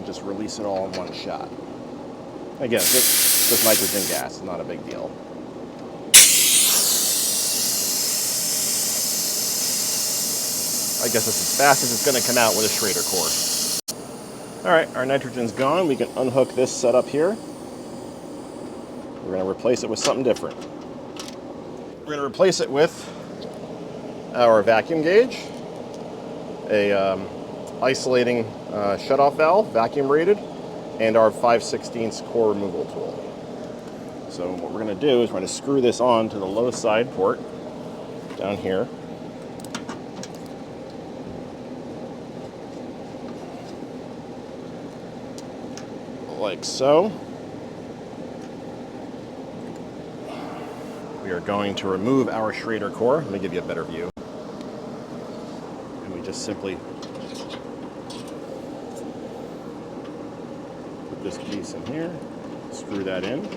Just release it all in one shot. Again, it's just nitrogen gas, not a big deal. I guess it's as fast as it's going to come out with a Schrader core. All right, our nitrogen's gone. We can unhook this setup here. We're going to replace it with something different. We're going to replace it with our vacuum gauge, a isolating shutoff valve, vacuum rated, and our 5/16 core removal tool. So what we're going to do is we're going to screw this on to the low side port down here. Like so. We are going to remove our Schrader core. Let me give you a better view. And we just simply this piece in here, screw that in.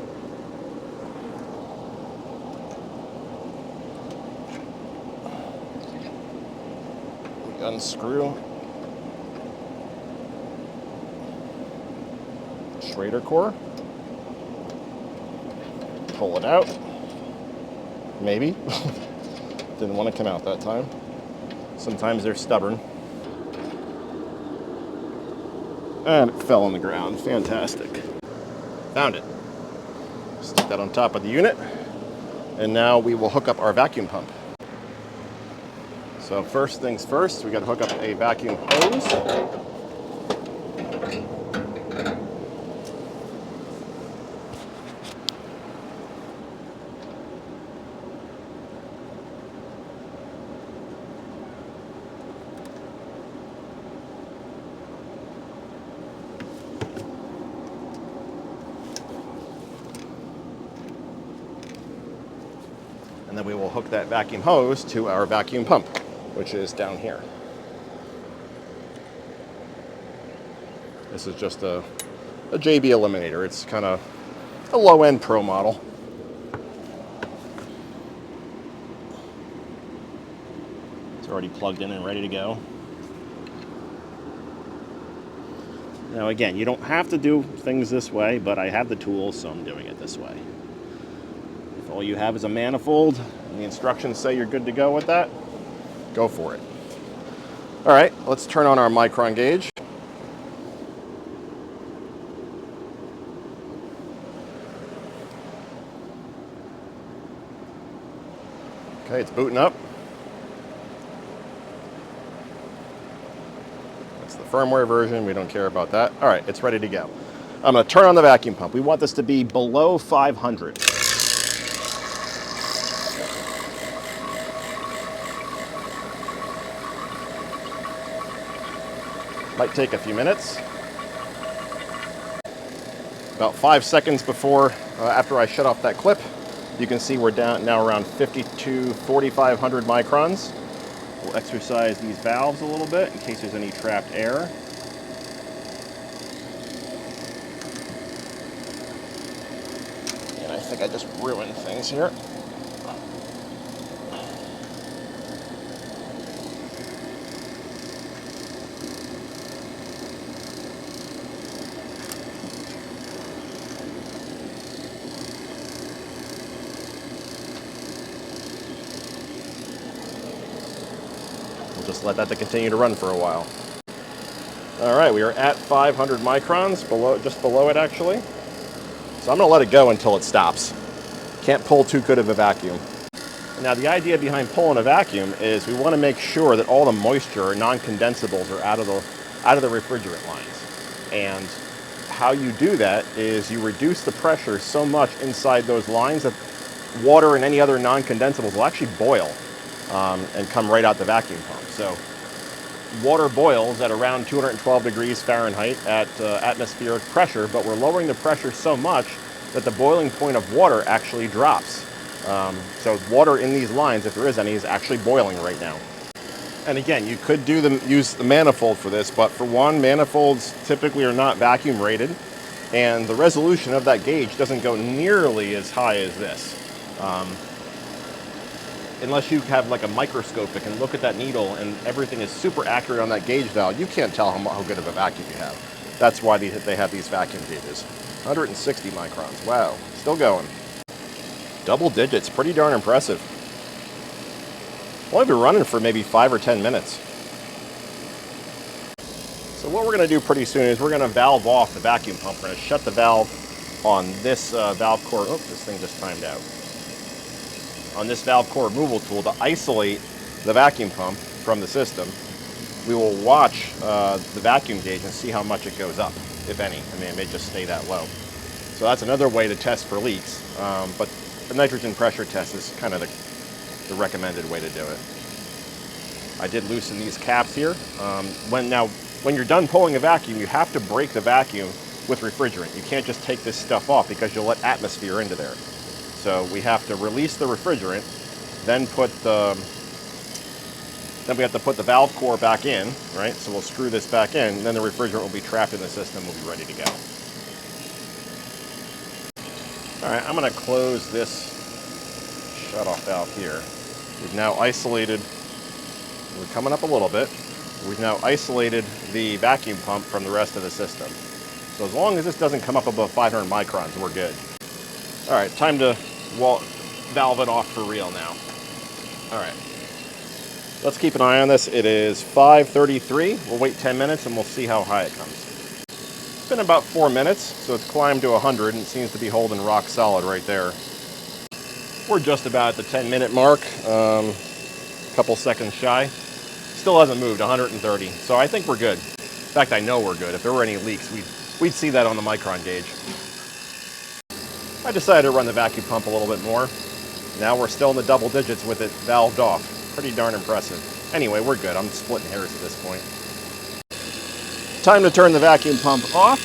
We unscrew Schrader core, pull it out. Maybe. Didn't want to come out that time. Sometimes they're stubborn. And it fell on the ground. Fantastic. Found it. Stick that on top of the unit. And now we will hook up our vacuum pump. So first things first, we got to hook up a vacuum hose. And then we will hook that vacuum hose to our vacuum pump, which is down here. This is just a JB Eliminator. It's kind of a low-end pro model. It's already plugged in and ready to go. Now again, you don't have to do things this way, but I have the tools, so I'm doing it this way. If all you have is a manifold, and the instructions say you're good to go with that, go for it. All right, let's turn on our micron gauge. Okay, it's booting up. That's the firmware version. We don't care about that. All right, it's ready to go. I'm going to turn on the vacuum pump. We want this to be below 500. Might take a few minutes. About 5 seconds before, after I shut off that clip, you can see we're down now around 4,500 microns. We'll exercise these valves a little bit in case there's any trapped air. And I think I just ruined things here. Just let that to continue to run for a while. All right, we are at 500 microns, just below it actually. So I'm gonna let it go until it stops. Can't pull too good of a vacuum. Now, the idea behind pulling a vacuum is we want to make sure that all the moisture or non-condensables are out of the refrigerant lines. And how you do that is you reduce the pressure so much inside those lines that water and any other non-condensables will actually boil and come right out the vacuum pump. So water boils at around 212 degrees Fahrenheit at atmospheric pressure, but we're lowering the pressure so much that the boiling point of water actually drops. So water in these lines, if there is any, is actually boiling right now. And again, you could use the manifold for this, but for one, manifolds typically are not vacuum rated, and the resolution of that gauge doesn't go nearly as high as this. Unless you have like a microscope that can look at that needle and everything is super accurate on that gauge valve, you can't tell how good of a vacuum you have. That's why they have these vacuum gauges. 160 microns, wow, still going. Double digits, pretty darn impressive. Only been running for maybe 5 or 10 minutes. So what we're gonna do pretty soon is we're gonna valve off the vacuum pump. We're gonna shut the valve on this valve core. Oh, this thing just timed out. On this valve core removal tool to isolate the vacuum pump from the system. We will watch the vacuum gauge and see how much it goes up, if any. I mean, it may just stay that low. So that's another way to test for leaks, but the nitrogen pressure test is kind of the recommended way to do it. I did loosen these caps here. When you're done pulling a vacuum, you have to break the vacuum with refrigerant. You can't just take this stuff off because you'll let atmosphere into there. So we have to release the refrigerant, then we have to put the valve core back in, right? So we'll screw this back in, and then the refrigerant will be trapped in the system, we'll be ready to go. All right, I'm gonna close this shutoff valve here. We've now isolated, we're coming up a little bit, we've now isolated the vacuum pump from the rest of the system. So as long as this doesn't come up above 500 microns, we're good. All right, time to valve it off for real now. All right, let's keep an eye on this. It is 5:33. We'll wait 10 minutes and we'll see how high it comes. It's been about 4 minutes, so it's climbed to 100 and it seems to be holding rock solid right there. We're just about at the 10-minute mark, a couple seconds shy. Still hasn't moved, 130. So I think we're good. In fact, I know we're good. If there were any leaks, we'd see that on the micron gauge. I decided to run the vacuum pump a little bit more. Now we're still in the double digits with it valved off. Pretty darn impressive. Anyway, we're good. I'm splitting hairs at this point. Time to turn the vacuum pump off.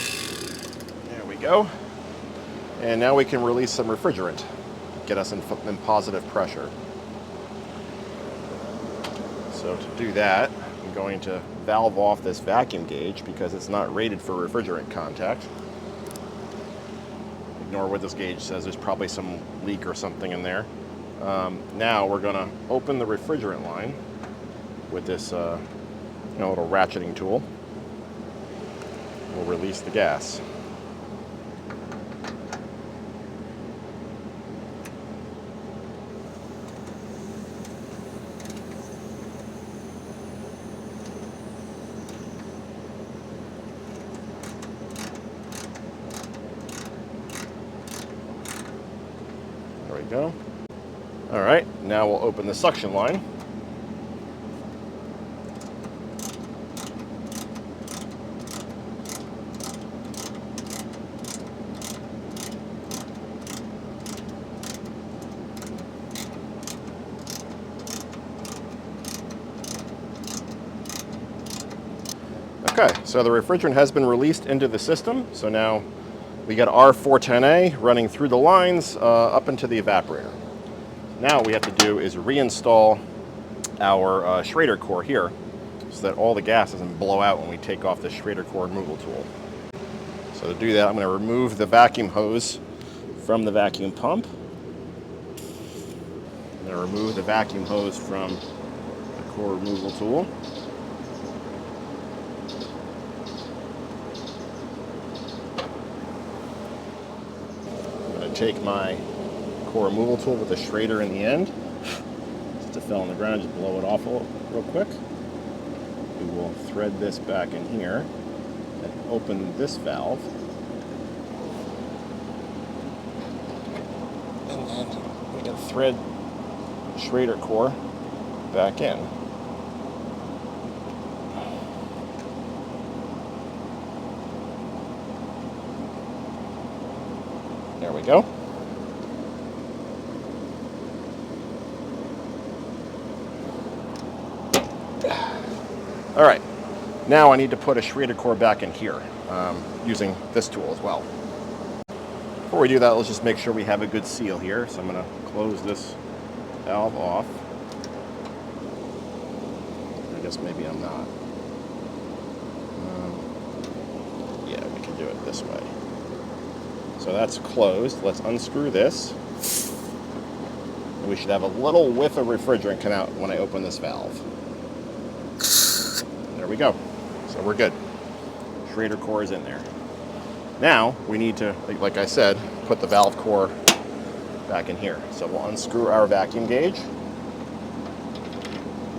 There we go. And now we can release some refrigerant. Get us in positive pressure. So to do that, I'm going to valve off this vacuum gauge because it's not rated for refrigerant contact. Ignore what this gauge says. There's probably some leak or something in there. Now we're going to open the refrigerant line with this little ratcheting tool. We'll release the gas. There we go. All right, now we'll open the suction line. Okay, so the refrigerant has been released into the system. So now we got R410A running through the lines up into the evaporator. Now what we have to do is reinstall our Schrader core here so that all the gas doesn't blow out when we take off the Schrader core removal tool. So to do that, I'm going to remove the vacuum hose from the vacuum pump. I'm going to remove the vacuum hose from the core removal tool. Take my core removal tool with the Schrader in the end. Just it fell on the ground, just blow it off real quick. We will thread this back in here and open this valve. And then we can thread Schrader core back in. There we go. All right, now I need to put a Schrader core back in here using this tool as well. Before we do that, let's just make sure we have a good seal here. So I'm going to close this valve off. I guess maybe I'm not. Yeah, we can do it this way. So that's closed. Let's unscrew this. And we should have a little whiff of refrigerant come out when I open this valve. There we go. So we're good. Schrader core is in there. Now we need to, like I said, put the valve core back in here. So we'll unscrew our vacuum gauge.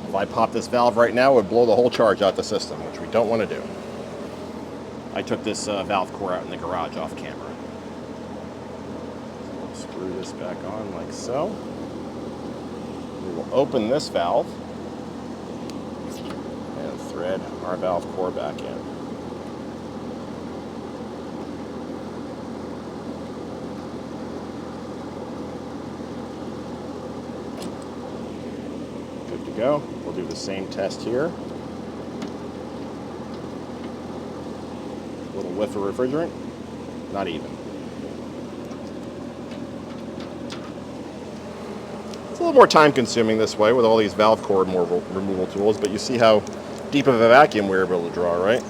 If I pop this valve right now, it would blow the whole charge out the system, which we don't want to do. I took this valve core out in the garage off camera. So we'll screw this back on like so. We will open this valve and thread our valve core back in. Good to go. We'll do the same test here. A little whiff of refrigerant, not even. It's a little more time consuming this way with all these valve core removal tools, but you see how deep of a vacuum we're able to draw, right?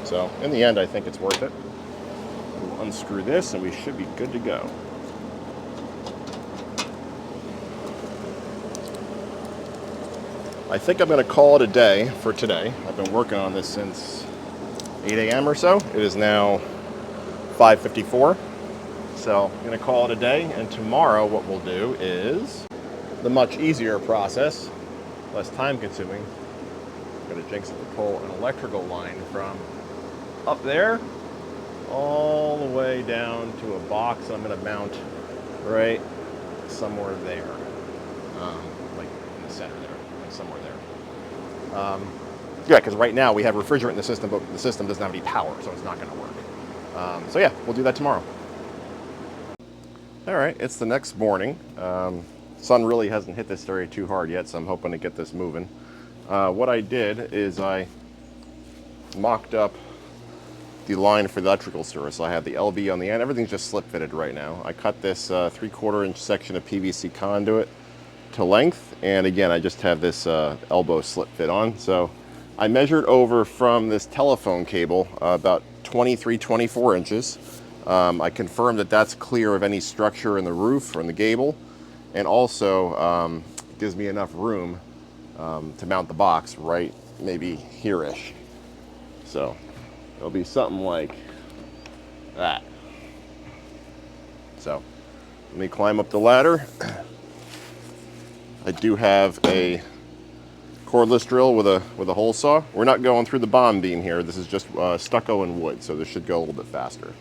So in the end, I think it's worth it. We'll unscrew this and we should be good to go. I think I'm going to call it a day for today. I've been working on this since 8 a.m. or so. It is now 5:54. So I'm going to call it a day, and tomorrow what we'll do is the much easier process, less time consuming. I'm going to jinx it to pull an electrical line from up there all the way down to a box I'm going to mount right somewhere there, like in the center there. Somewhere there. Yeah, because right now we have refrigerant in the system, but the system doesn't have any power, so it's not going to work. So yeah, we'll do that tomorrow. All right, it's the next morning. Sun really hasn't hit this area too hard yet, so I'm hoping to get this moving. What I did is I mocked up the line for the electrical service. So I have the LV on the end. Everything's just slip fitted right now. I cut this 3/4 inch section of PVC conduit to length, and again I just have this elbow slip fit on. So I measured over from this telephone cable about 23-24 inches. I confirmed that that's clear of any structure in the roof or in the gable, and also gives me enough room to mount the box right maybe here-ish. So it'll be something like that. So let me climb up the ladder. I do have a cordless drill with a hole saw. We're not going through the bond beam here. This is just stucco and wood, so this should go a little bit faster.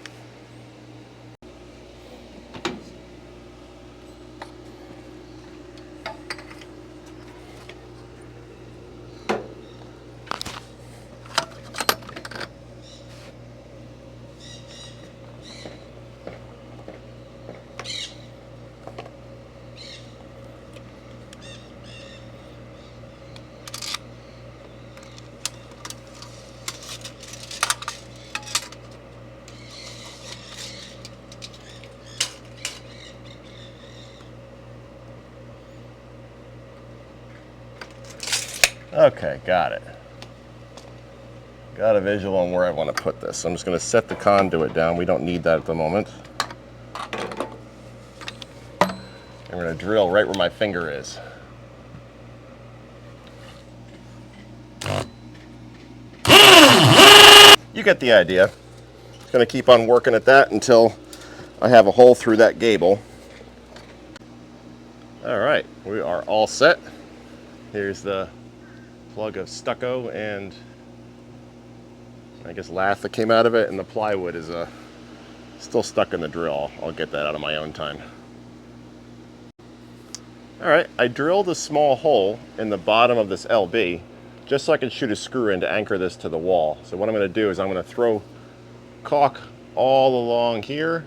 Okay, got it. Got a visual on where I want to put this. I'm just going to set the conduit down. We don't need that at the moment. I'm going to drill right where my finger is. You get the idea. Just going to keep on working at that until I have a hole through that gable. All right, we are all set. Here's the plug of stucco and I guess lath that came out of it, and the plywood is still stuck in the drill. I'll get that out of my own time. All right, I drilled a small hole in the bottom of this LB just so I can shoot a screw in to anchor this to the wall. So what I'm going to do is I'm going to throw caulk all along here,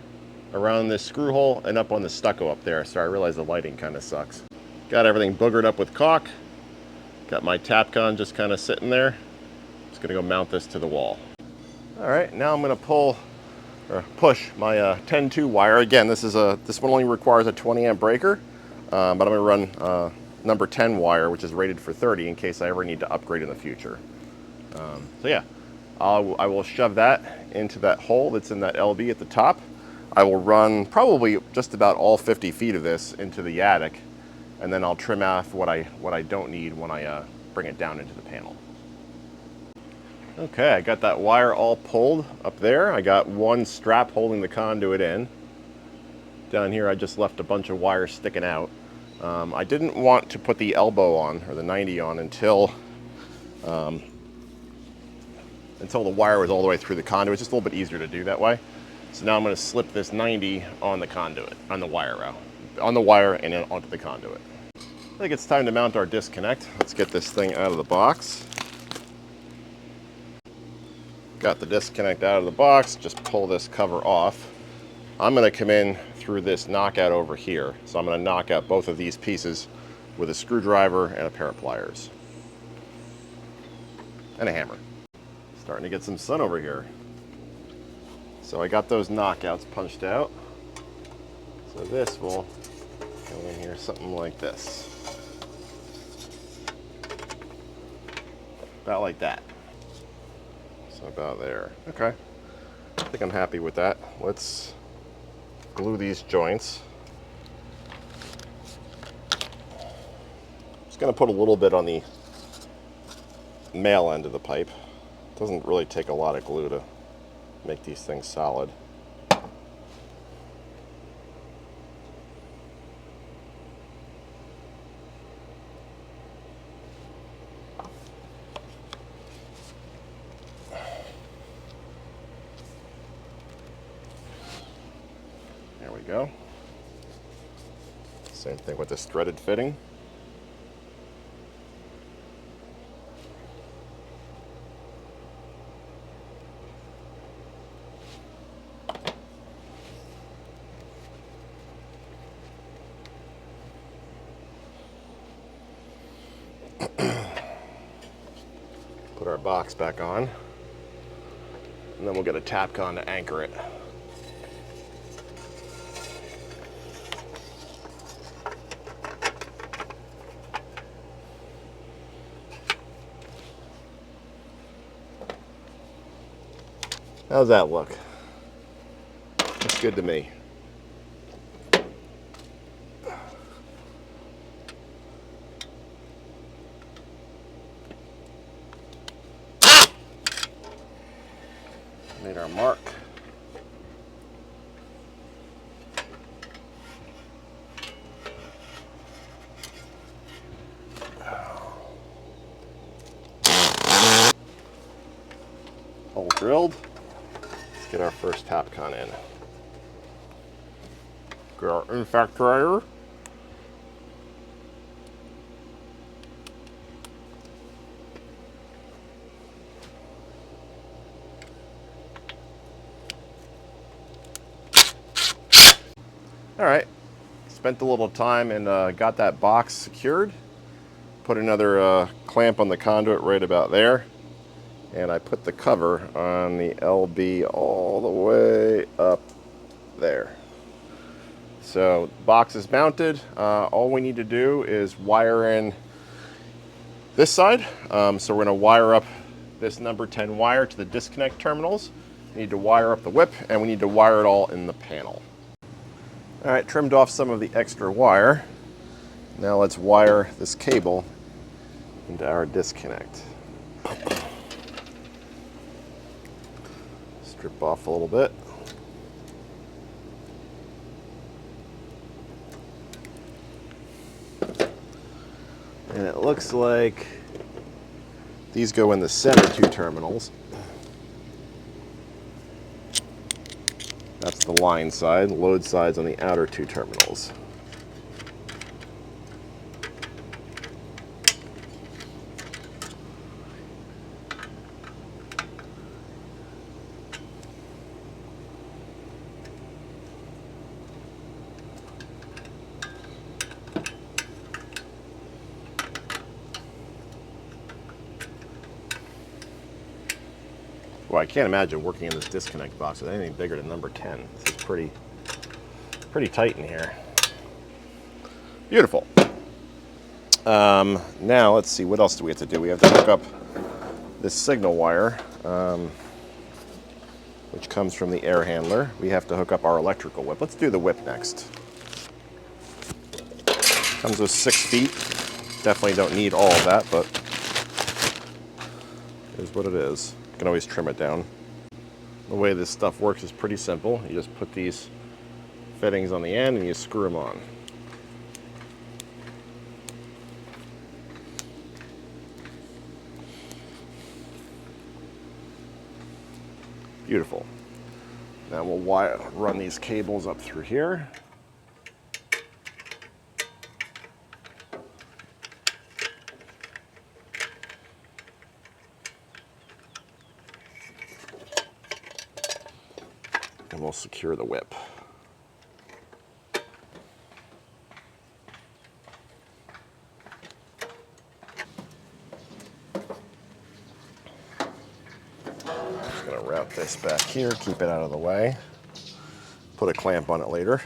around this screw hole, and up on the stucco up there. So I realize the lighting kind of sucks. Got everything boogered up with caulk. Got my tap gun just kind of sitting there. Just going to go mount this to the wall. All right, now I'm going to push my 10-2 wire. Again, this one only requires a 20 amp breaker, but I'm going to run number 10 wire, which is rated for 30 in case I ever need to upgrade in the future. So yeah, I will shove that into that hole that's in that LB at the top. I will run probably just about all 50 feet of this into the attic, and then I'll trim off what I don't need when I bring it down into the panel. Okay, I got that wire all pulled up there. I got one strap holding the conduit in. Down here I just left a bunch of wires sticking out. I didn't want to put the elbow on, or the 90 on, until the wire was all the way through the conduit. It's just a little bit easier to do that way. So now I'm going to slip this 90 on the conduit, on the wire and then onto the conduit. I think it's time to mount our disconnect. Let's get this thing out of the box. Got the disconnect out of the box, just pull this cover off. I'm going to come in through this knockout over here. So I'm going to knock out both of these pieces with a screwdriver and a pair of pliers. And a hammer. Starting to get some sun over here. So I got those knockouts punched out. So this will go in here something like this. About like that. So about there. Okay. I think I'm happy with that. Let's glue these joints. Just going to put a little bit on the male end of the pipe. Doesn't really take a lot of glue to make these things solid. There we go. Same thing with this threaded fitting. Put our box back on, and then we'll get a tap gun to anchor it. How's that look? Looks good to me. Made our mark. Hole drilled. Let's get our first tap con in. Get our impact dryer. All right, spent a little time and got that box secured. Put another clamp on the conduit right about there. And I put the cover on the LB all the way up there. So box is mounted. All we need to do is wire in this side. So we're gonna wire up this number 10 wire to the disconnect terminals. We need to wire up the whip, and we need to wire it all in the panel. All right, trimmed off some of the extra wire. Now let's wire this cable into our disconnect. Strip off a little bit. And it looks like these go in the center two terminals. That's the line side. Load side's on the outer two terminals. Well, I can't imagine working in this disconnect box with anything bigger than number 10. This is pretty tight in here. Beautiful. Now let's see, what else do we have to do? We have to hook up this signal wire, which comes from the air handler. We have to hook up our electrical whip. Let's do the whip next. Comes with 6 feet. Definitely don't need all of that, but here's what it is. You can always trim it down. The way this stuff works is pretty simple. You just put these fittings on the end and you screw them on. Beautiful. Now we'll run these cables up through here. And we'll secure the whip. Just gonna wrap this back here, keep it out of the way. Put a clamp on it later.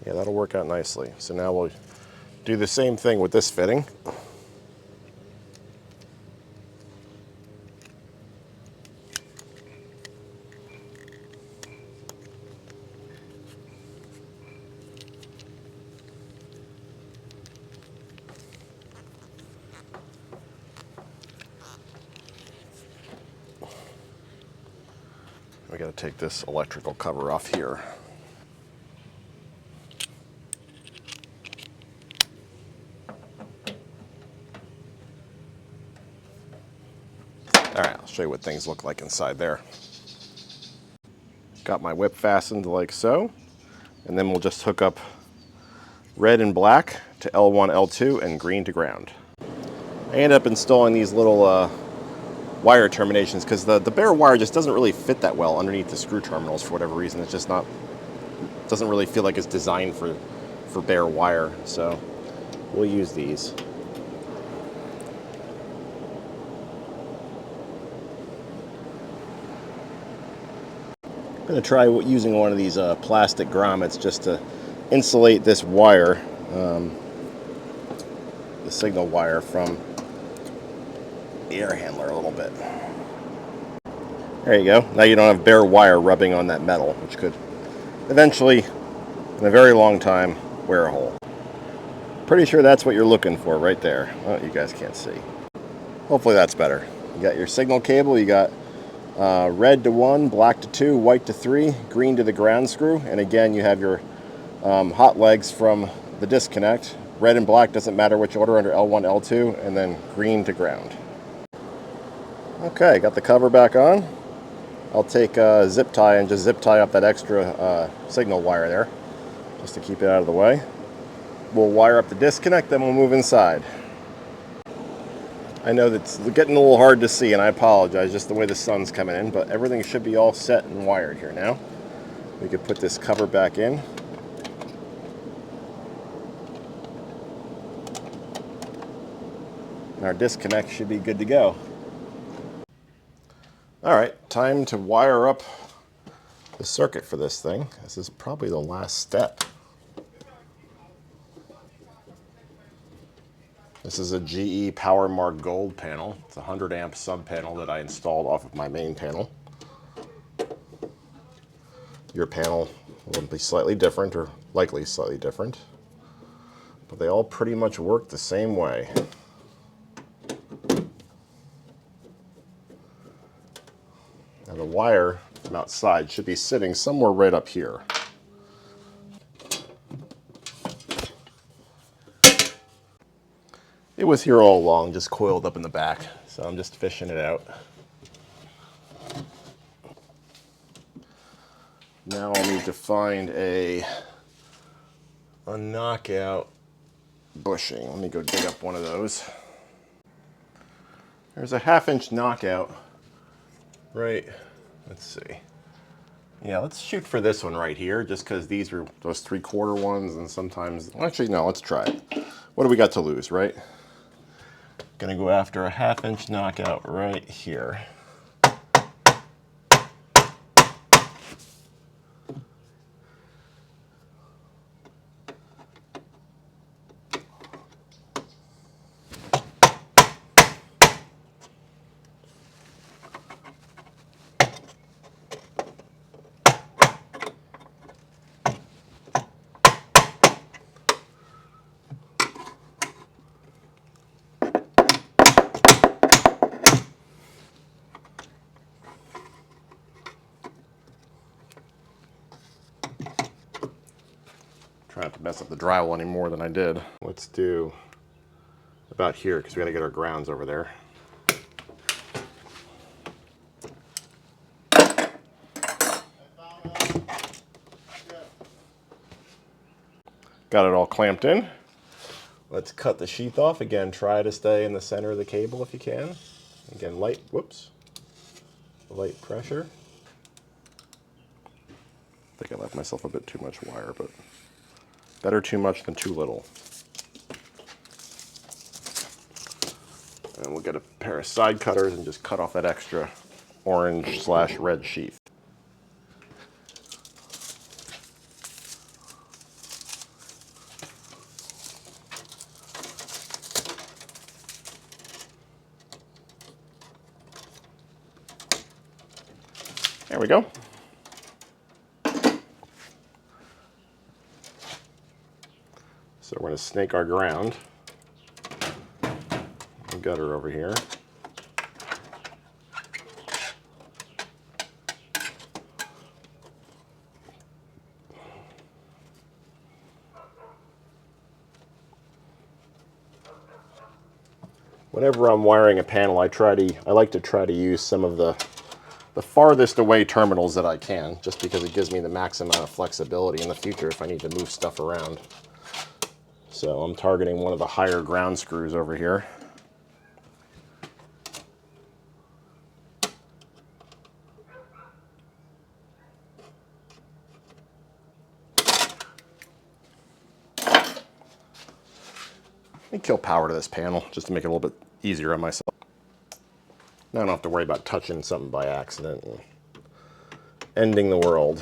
Yeah, that'll work out nicely. So now we'll do the same thing with this fitting. We got to take this electrical cover off here. All right, I'll show you what things look like inside there. Got my whip fastened like so, and then we'll just hook up red and black to L1, L2, and green to ground. I ended up installing these little wire terminations because the bare wire just doesn't really fit that well underneath the screw terminals for whatever reason. It's just not, doesn't really feel like it's designed for bare wire. So we'll use these. I'm going to try using one of these plastic grommets just to insulate this wire, the signal wire, from the air handler a little bit. There you go. Now you don't have bare wire rubbing on that metal, which could eventually, in a very long time, wear a hole. Pretty sure that's what you're looking for right there. Oh, you guys can't see. Hopefully that's better. You got your signal cable, you got red to 1, black to 2, white to 3, green to the ground screw, and again you have your hot legs from the disconnect. Red and black doesn't matter which order, under L1, L2, and then green to ground. Okay, got the cover back on. I'll take a zip tie and just zip tie up that extra signal wire there, just to keep it out of the way. We'll wire up the disconnect, then we'll move inside. I know that's getting a little hard to see, and I apologize, just the way the sun's coming in, but everything should be all set and wired here now. We could put this cover back in. And our disconnect should be good to go. All right, time to wire up the circuit for this thing. This is probably the last step. This is a GE PowerMark Gold panel. It's a 100 amp sub panel that I installed off of my main panel. Your panel will be slightly different, or likely slightly different, but they all pretty much work the same way. Now the wire from outside should be sitting somewhere right up here. It was here all along, just coiled up in the back, so I'm just fishing it out. Now I'll need to find a knockout bushing. Let me go dig up one of those. There's a 1/2 inch knockout, right? Let's see. Yeah, let's shoot for this one right here, just because these are those 3/4 ones, and sometimes, actually no, let's try it. What do we got to lose, right? Gonna go after a 1/2 inch knockout right here. Try not to mess up the drywall any more than I did. Let's do about here because we got to get our grounds over there. Got it all clamped in. Let's cut the sheath off. Again, try to stay in the center of the cable if you can. Again, light pressure. I think I left myself a bit too much wire, but better too much than too little. And we'll get a pair of side cutters and just cut off that extra orange/red sheath. There we go. So we're going to snake our ground. Gutter over here. Whenever I'm wiring a panel, I like to try to use some of the farthest away terminals that I can, just because it gives me the max amount of flexibility in the future if I need to move stuff around. So I'm targeting one of the higher ground screws over here. Let me kill power to this panel just to make it a little bit easier on myself. Now I don't have to worry about touching something by accident and ending the world.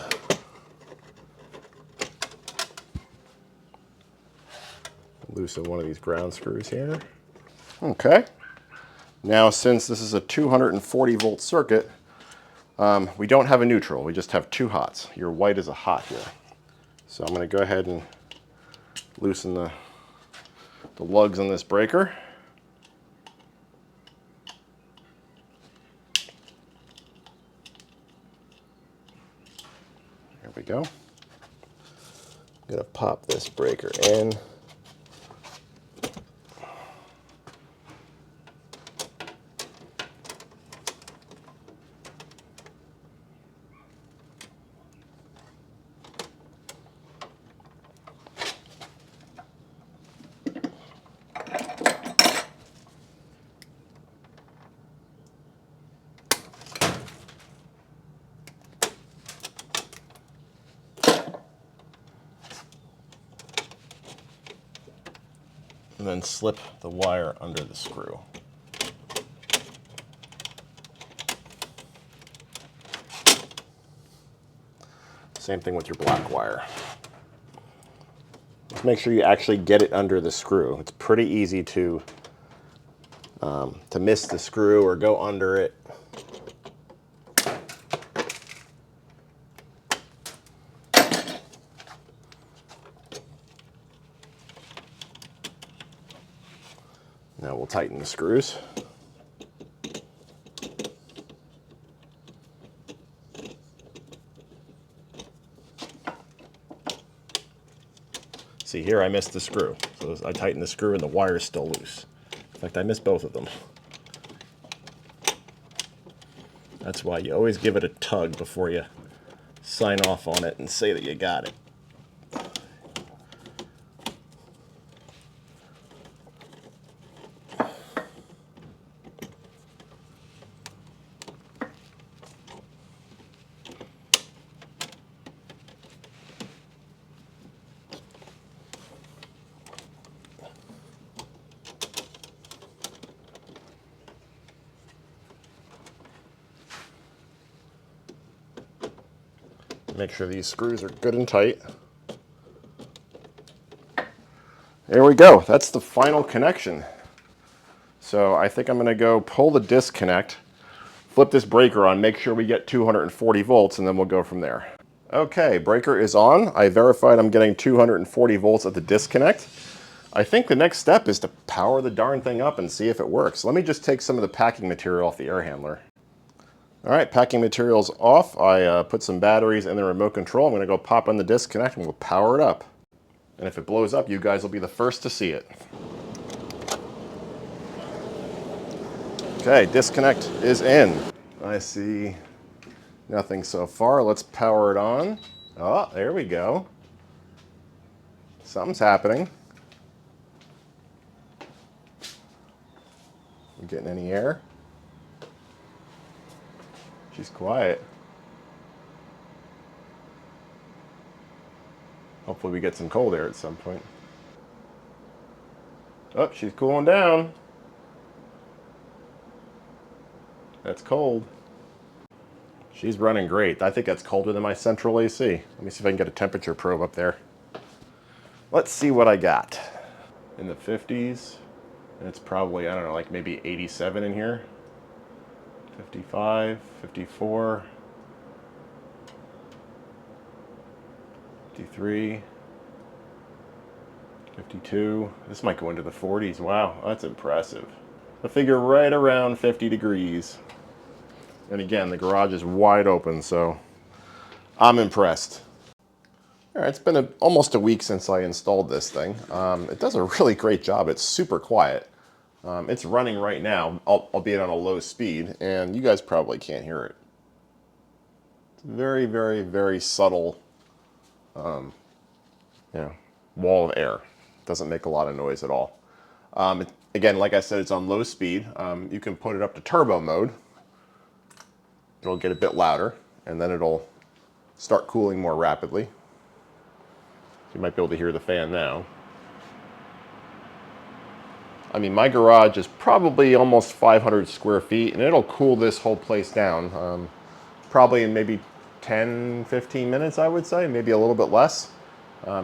Loosen one of these ground screws here. Okay. Now, since this is a 240 volt circuit, we don't have a neutral. We just have two hots. Your white is a hot here. So I'm going to go ahead and loosen the lugs on this breaker. There we go. I'm going to pop this breaker in. And then slip the wire under the screw. Same thing with your black wire. Just make sure you actually get it under the screw. It's pretty easy to miss the screw or go under it. Now we'll tighten the screws. See here, I missed the screw. So I tightened the screw and the wire is still loose. In fact, I missed both of them. That's why you always give it a tug before you sign off on it and say that you got it. Make sure these screws are good and tight. There we go. That's the final connection. So I think I'm going to go pull the disconnect, flip this breaker on, make sure we get 240 volts, and then we'll go from there. Okay, breaker is on. I verified I'm getting 240 volts at the disconnect. I think the next step is to power the darn thing up and see if it works. Let me just take some of the packing material off the air handler. All right, packing material's off. I put some batteries in the remote control. I'm going to go pop on the disconnect and we'll power it up. And if it blows up, you guys will be the first to see it. Okay, disconnect is in. I see nothing so far. Let's power it on. Oh, there we go. Something's happening. You getting any air? She's quiet. Hopefully we get some cold air at some point. Oh, she's cooling down. That's cold. She's running great. I think that's colder than my central AC. Let me see if I can get a temperature probe up there. Let's see what I got. In the 50s. It's probably, I don't know, like maybe 87 in here. 55, 54, 53, 52. This might go into the 40s. Wow, that's impressive. I figure right around 50 degrees. And again, the garage is wide open, so I'm impressed. All right, it's been almost a week since I installed this thing. It does a really great job. It's super quiet. It's running right now, albeit on a low speed, and you guys probably can't hear it. It's very, very, very subtle, wall of air. Doesn't make a lot of noise at all. Again, like I said, it's on low speed. You can put it up to turbo mode. It'll get a bit louder, and then it'll start cooling more rapidly. You might be able to hear the fan now. I mean, my garage is probably almost 500 square feet, and it'll cool this whole place down. Probably in maybe 10, 15 minutes, I would say, maybe a little bit less.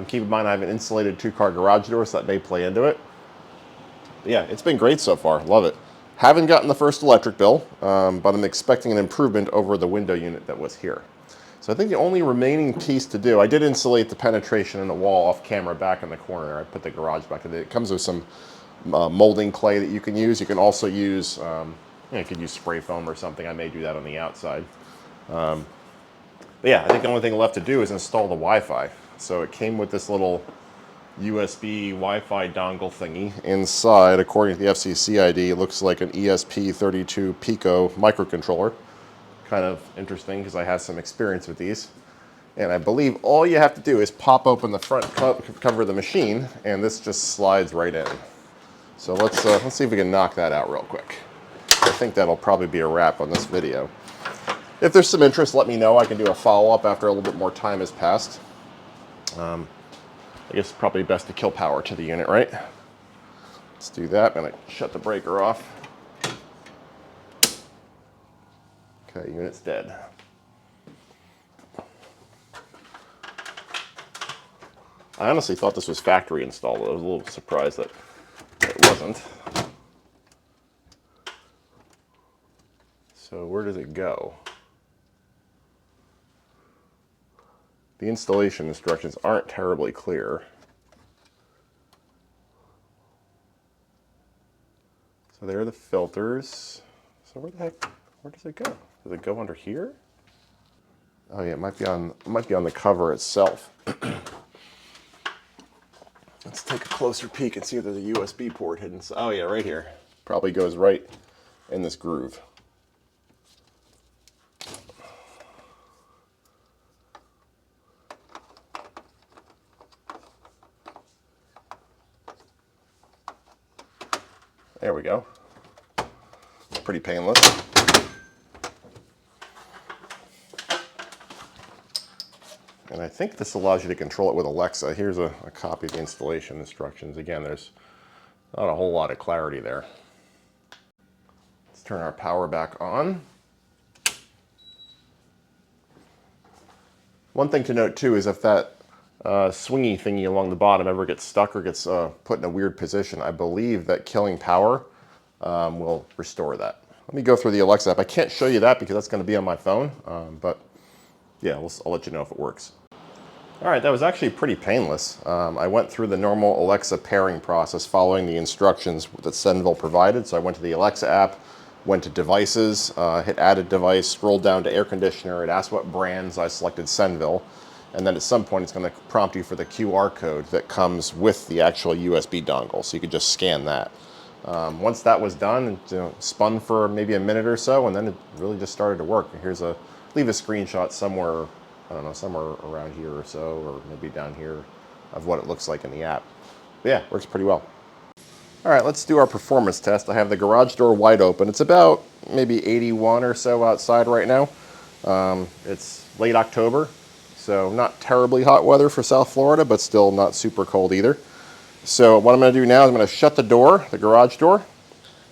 Keep in mind, I have an insulated 2-car garage door, so that may play into it. But yeah, it's been great so far. Love it. Haven't gotten the first electric bill, but I'm expecting an improvement over the window unit that was here. So I think the only remaining piece to do, I did insulate the penetration in the wall off camera back in the corner. I put the garage back in. It comes with some molding clay that you can use. You can also use, you could use spray foam or something. I may do that on the outside. But yeah, I think the only thing left to do is install the Wi-Fi. So it came with this little USB Wi-Fi dongle thingy inside. According to the FCC ID, it looks like an ESP32 Pico microcontroller. Kind of interesting because I have some experience with these. And I believe all you have to do is pop open the front cover of the machine, and this just slides right in. So let's see if we can knock that out real quick. I think that'll probably be a wrap on this video. If there's some interest, let me know. I can do a follow-up after a little bit more time has passed. I guess it's probably best to kill power to the unit, right? Let's do that. I'm going to shut the breaker off. Okay, unit's dead. I honestly thought this was factory installed. I was a little surprised that it wasn't. So where does it go? The installation instructions aren't terribly clear. So there are the filters. So where does it go? Does it go under here? Oh yeah, it might be on the cover itself. Let's take a closer peek and see if there's a USB port hidden. Oh yeah, right here. Probably goes right in this groove. There we go. Pretty painless. And I think this allows you to control it with Alexa. Here's a copy of the installation instructions. Again, there's not a whole lot of clarity there. Let's turn our power back on. One thing to note too is if that swingy thingy along the bottom ever gets stuck or gets put in a weird position, I believe that killing power will restore that. Let me go through the Alexa app. I can't show you that because that's going to be on my phone, but yeah, I'll let you know if it works. All right, that was actually pretty painless. I went through the normal Alexa pairing process following the instructions that Senville provided. So I went to the Alexa app, went to devices, hit added device, scrolled down to air conditioner. It asked what brands. I selected Senville. And then at some point it's going to prompt you for the QR code that comes with the actual USB dongle. So you could just scan that. Once that was done, it spun for maybe a minute or so, and then it really just started to work. Leave a screenshot somewhere, I don't know, somewhere around here or so, or maybe down here of what it looks like in the app. But yeah, works pretty well. All right, let's do our performance test. I have the garage door wide open. It's about maybe 81 or so outside right now. It's late October, so not terribly hot weather for South Florida, but still not super cold either. So what I'm going to do now is I'm going to shut the door, the garage door.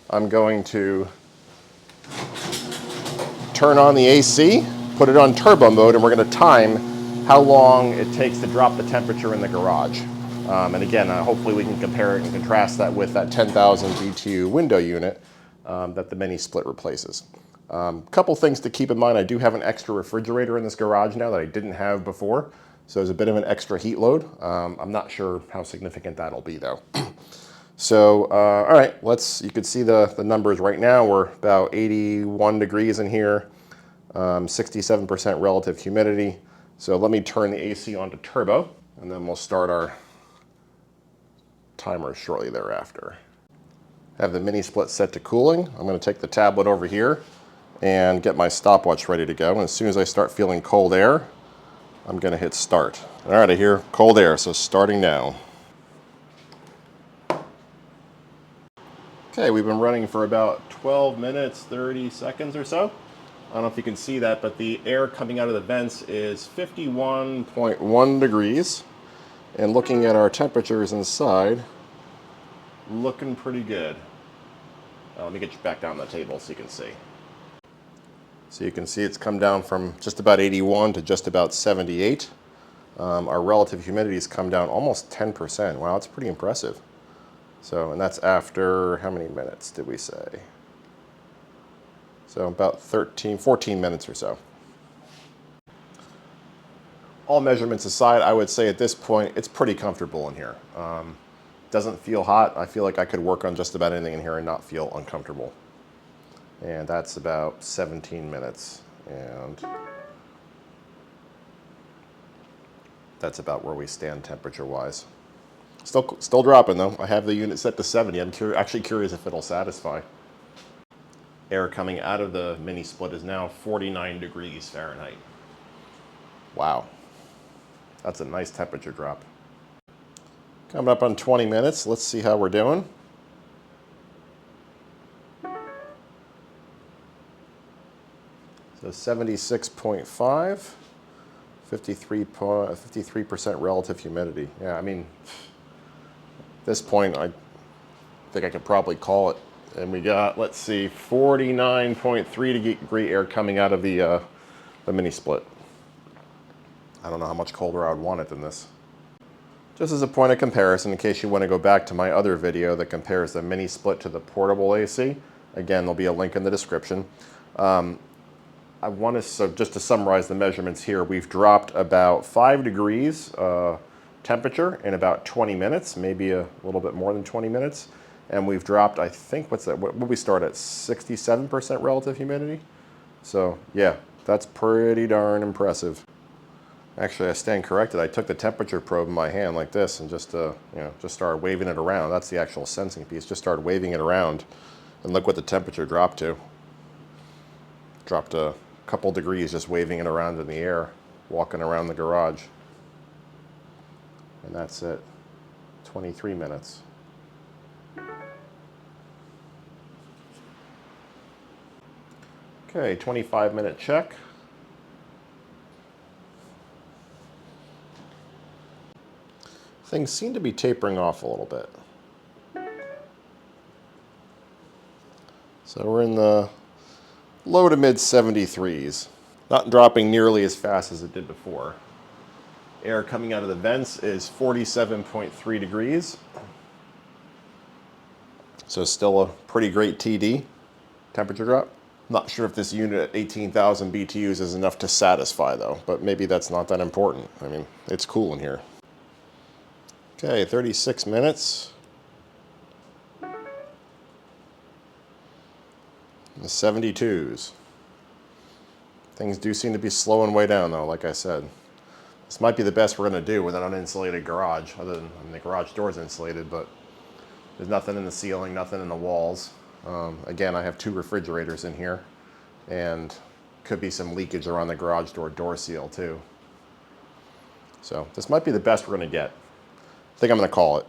I'm going to turn on the AC, put it on turbo mode, and we're going to time how long it takes to drop the temperature in the garage. And again, hopefully we can compare it and contrast that with that 10,000 BTU window unit that the mini split replaces. Couple things to keep in mind. I do have an extra refrigerator in this garage now that I didn't have before. So there's a bit of an extra heat load. I'm not sure how significant that'll be though. So, all right, you can see the numbers right now. We're about 81 degrees in here, 67% relative humidity. So let me turn the AC on to turbo, and then we'll start our timer shortly thereafter. Have the mini split set to cooling. I'm going to take the tablet over here and get my stopwatch ready to go. And as soon as I start feeling cold air, I'm going to hit start. All right, I hear cold air, so starting now. Okay, we've been running for about 12 minutes, 30 seconds or so. I don't know if you can see that, but the air coming out of the vents is 51.1 degrees. And looking at our temperatures inside, looking pretty good. Let me get you back down the table so you can see. So you can see it's come down from just about 81 to just about 78. Our relative humidity has come down almost 10%. Wow, that's pretty impressive. So, and that's after, how many minutes did we say? So about 14 minutes or so. All measurements aside, I would say at this point, it's pretty comfortable in here. Doesn't feel hot. I feel like I could work on just about anything in here and not feel uncomfortable. And that's about 17 minutes. And that's about where we stand temperature-wise. Still dropping though. I have the unit set to 70. I'm actually curious if it'll satisfy. Air coming out of the mini split is now 49 degrees Fahrenheit. Wow. That's a nice temperature drop. Coming up on 20 minutes. Let's see how we're doing. So 76.5, 53% relative humidity. Yeah, I mean, at this point, I think I could probably call it. And we got, let's see, 49.3 degree air coming out of the mini split. I don't know how much colder I would want it than this. Just as a point of comparison, in case you want to go back to my other video that compares the mini split to the portable AC, again, there'll be a link in the description. So just to summarize the measurements here, we've dropped about 5 degrees temperature in about 20 minutes, maybe a little bit more than 20 minutes. And we've dropped, I think, what we start at, 67% relative humidity? So yeah, that's pretty darn impressive. Actually, I stand corrected. I took the temperature probe in my hand like this and just started waving it around. That's the actual sensing piece. Just started waving it around, and look what the temperature dropped to. Dropped a couple degrees just waving it around in the air, walking around the garage. And that's it. 23 minutes. Okay, 25-minute check. Things seem to be tapering off a little bit. So we're in the low to mid 73s. Not dropping nearly as fast as it did before. Air coming out of the vents is 47.3 degrees. So still a pretty great TD, temperature drop. Not sure if this unit at 18,000 BTUs is enough to satisfy though, but maybe that's not that important. I mean, it's cool in here. Okay, 36 minutes. The 72s. Things do seem to be slowing way down though, like I said. This might be the best we're gonna do with an uninsulated garage, other than, I mean, the garage door's insulated, but there's nothing in the ceiling, nothing in the walls. Again, I have 2 refrigerators in here, and could be some leakage around the garage door seal too. So this might be the best we're gonna get. I think I'm gonna call it.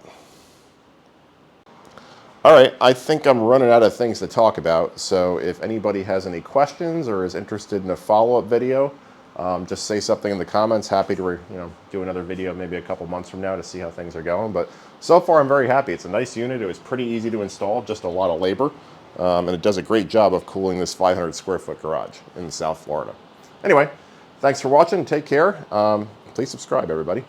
All right, I think I'm running out of things to talk about, so if anybody has any questions or is interested in a follow-up video, just say something in the comments. Happy to do another video maybe a couple months from now to see how things are going. But so far I'm very happy. It's a nice unit. It was pretty easy to install, just a lot of labor. And it does a great job of cooling this 500 square foot garage in South Florida. Anyway, thanks for watching. Take care. Please subscribe, everybody.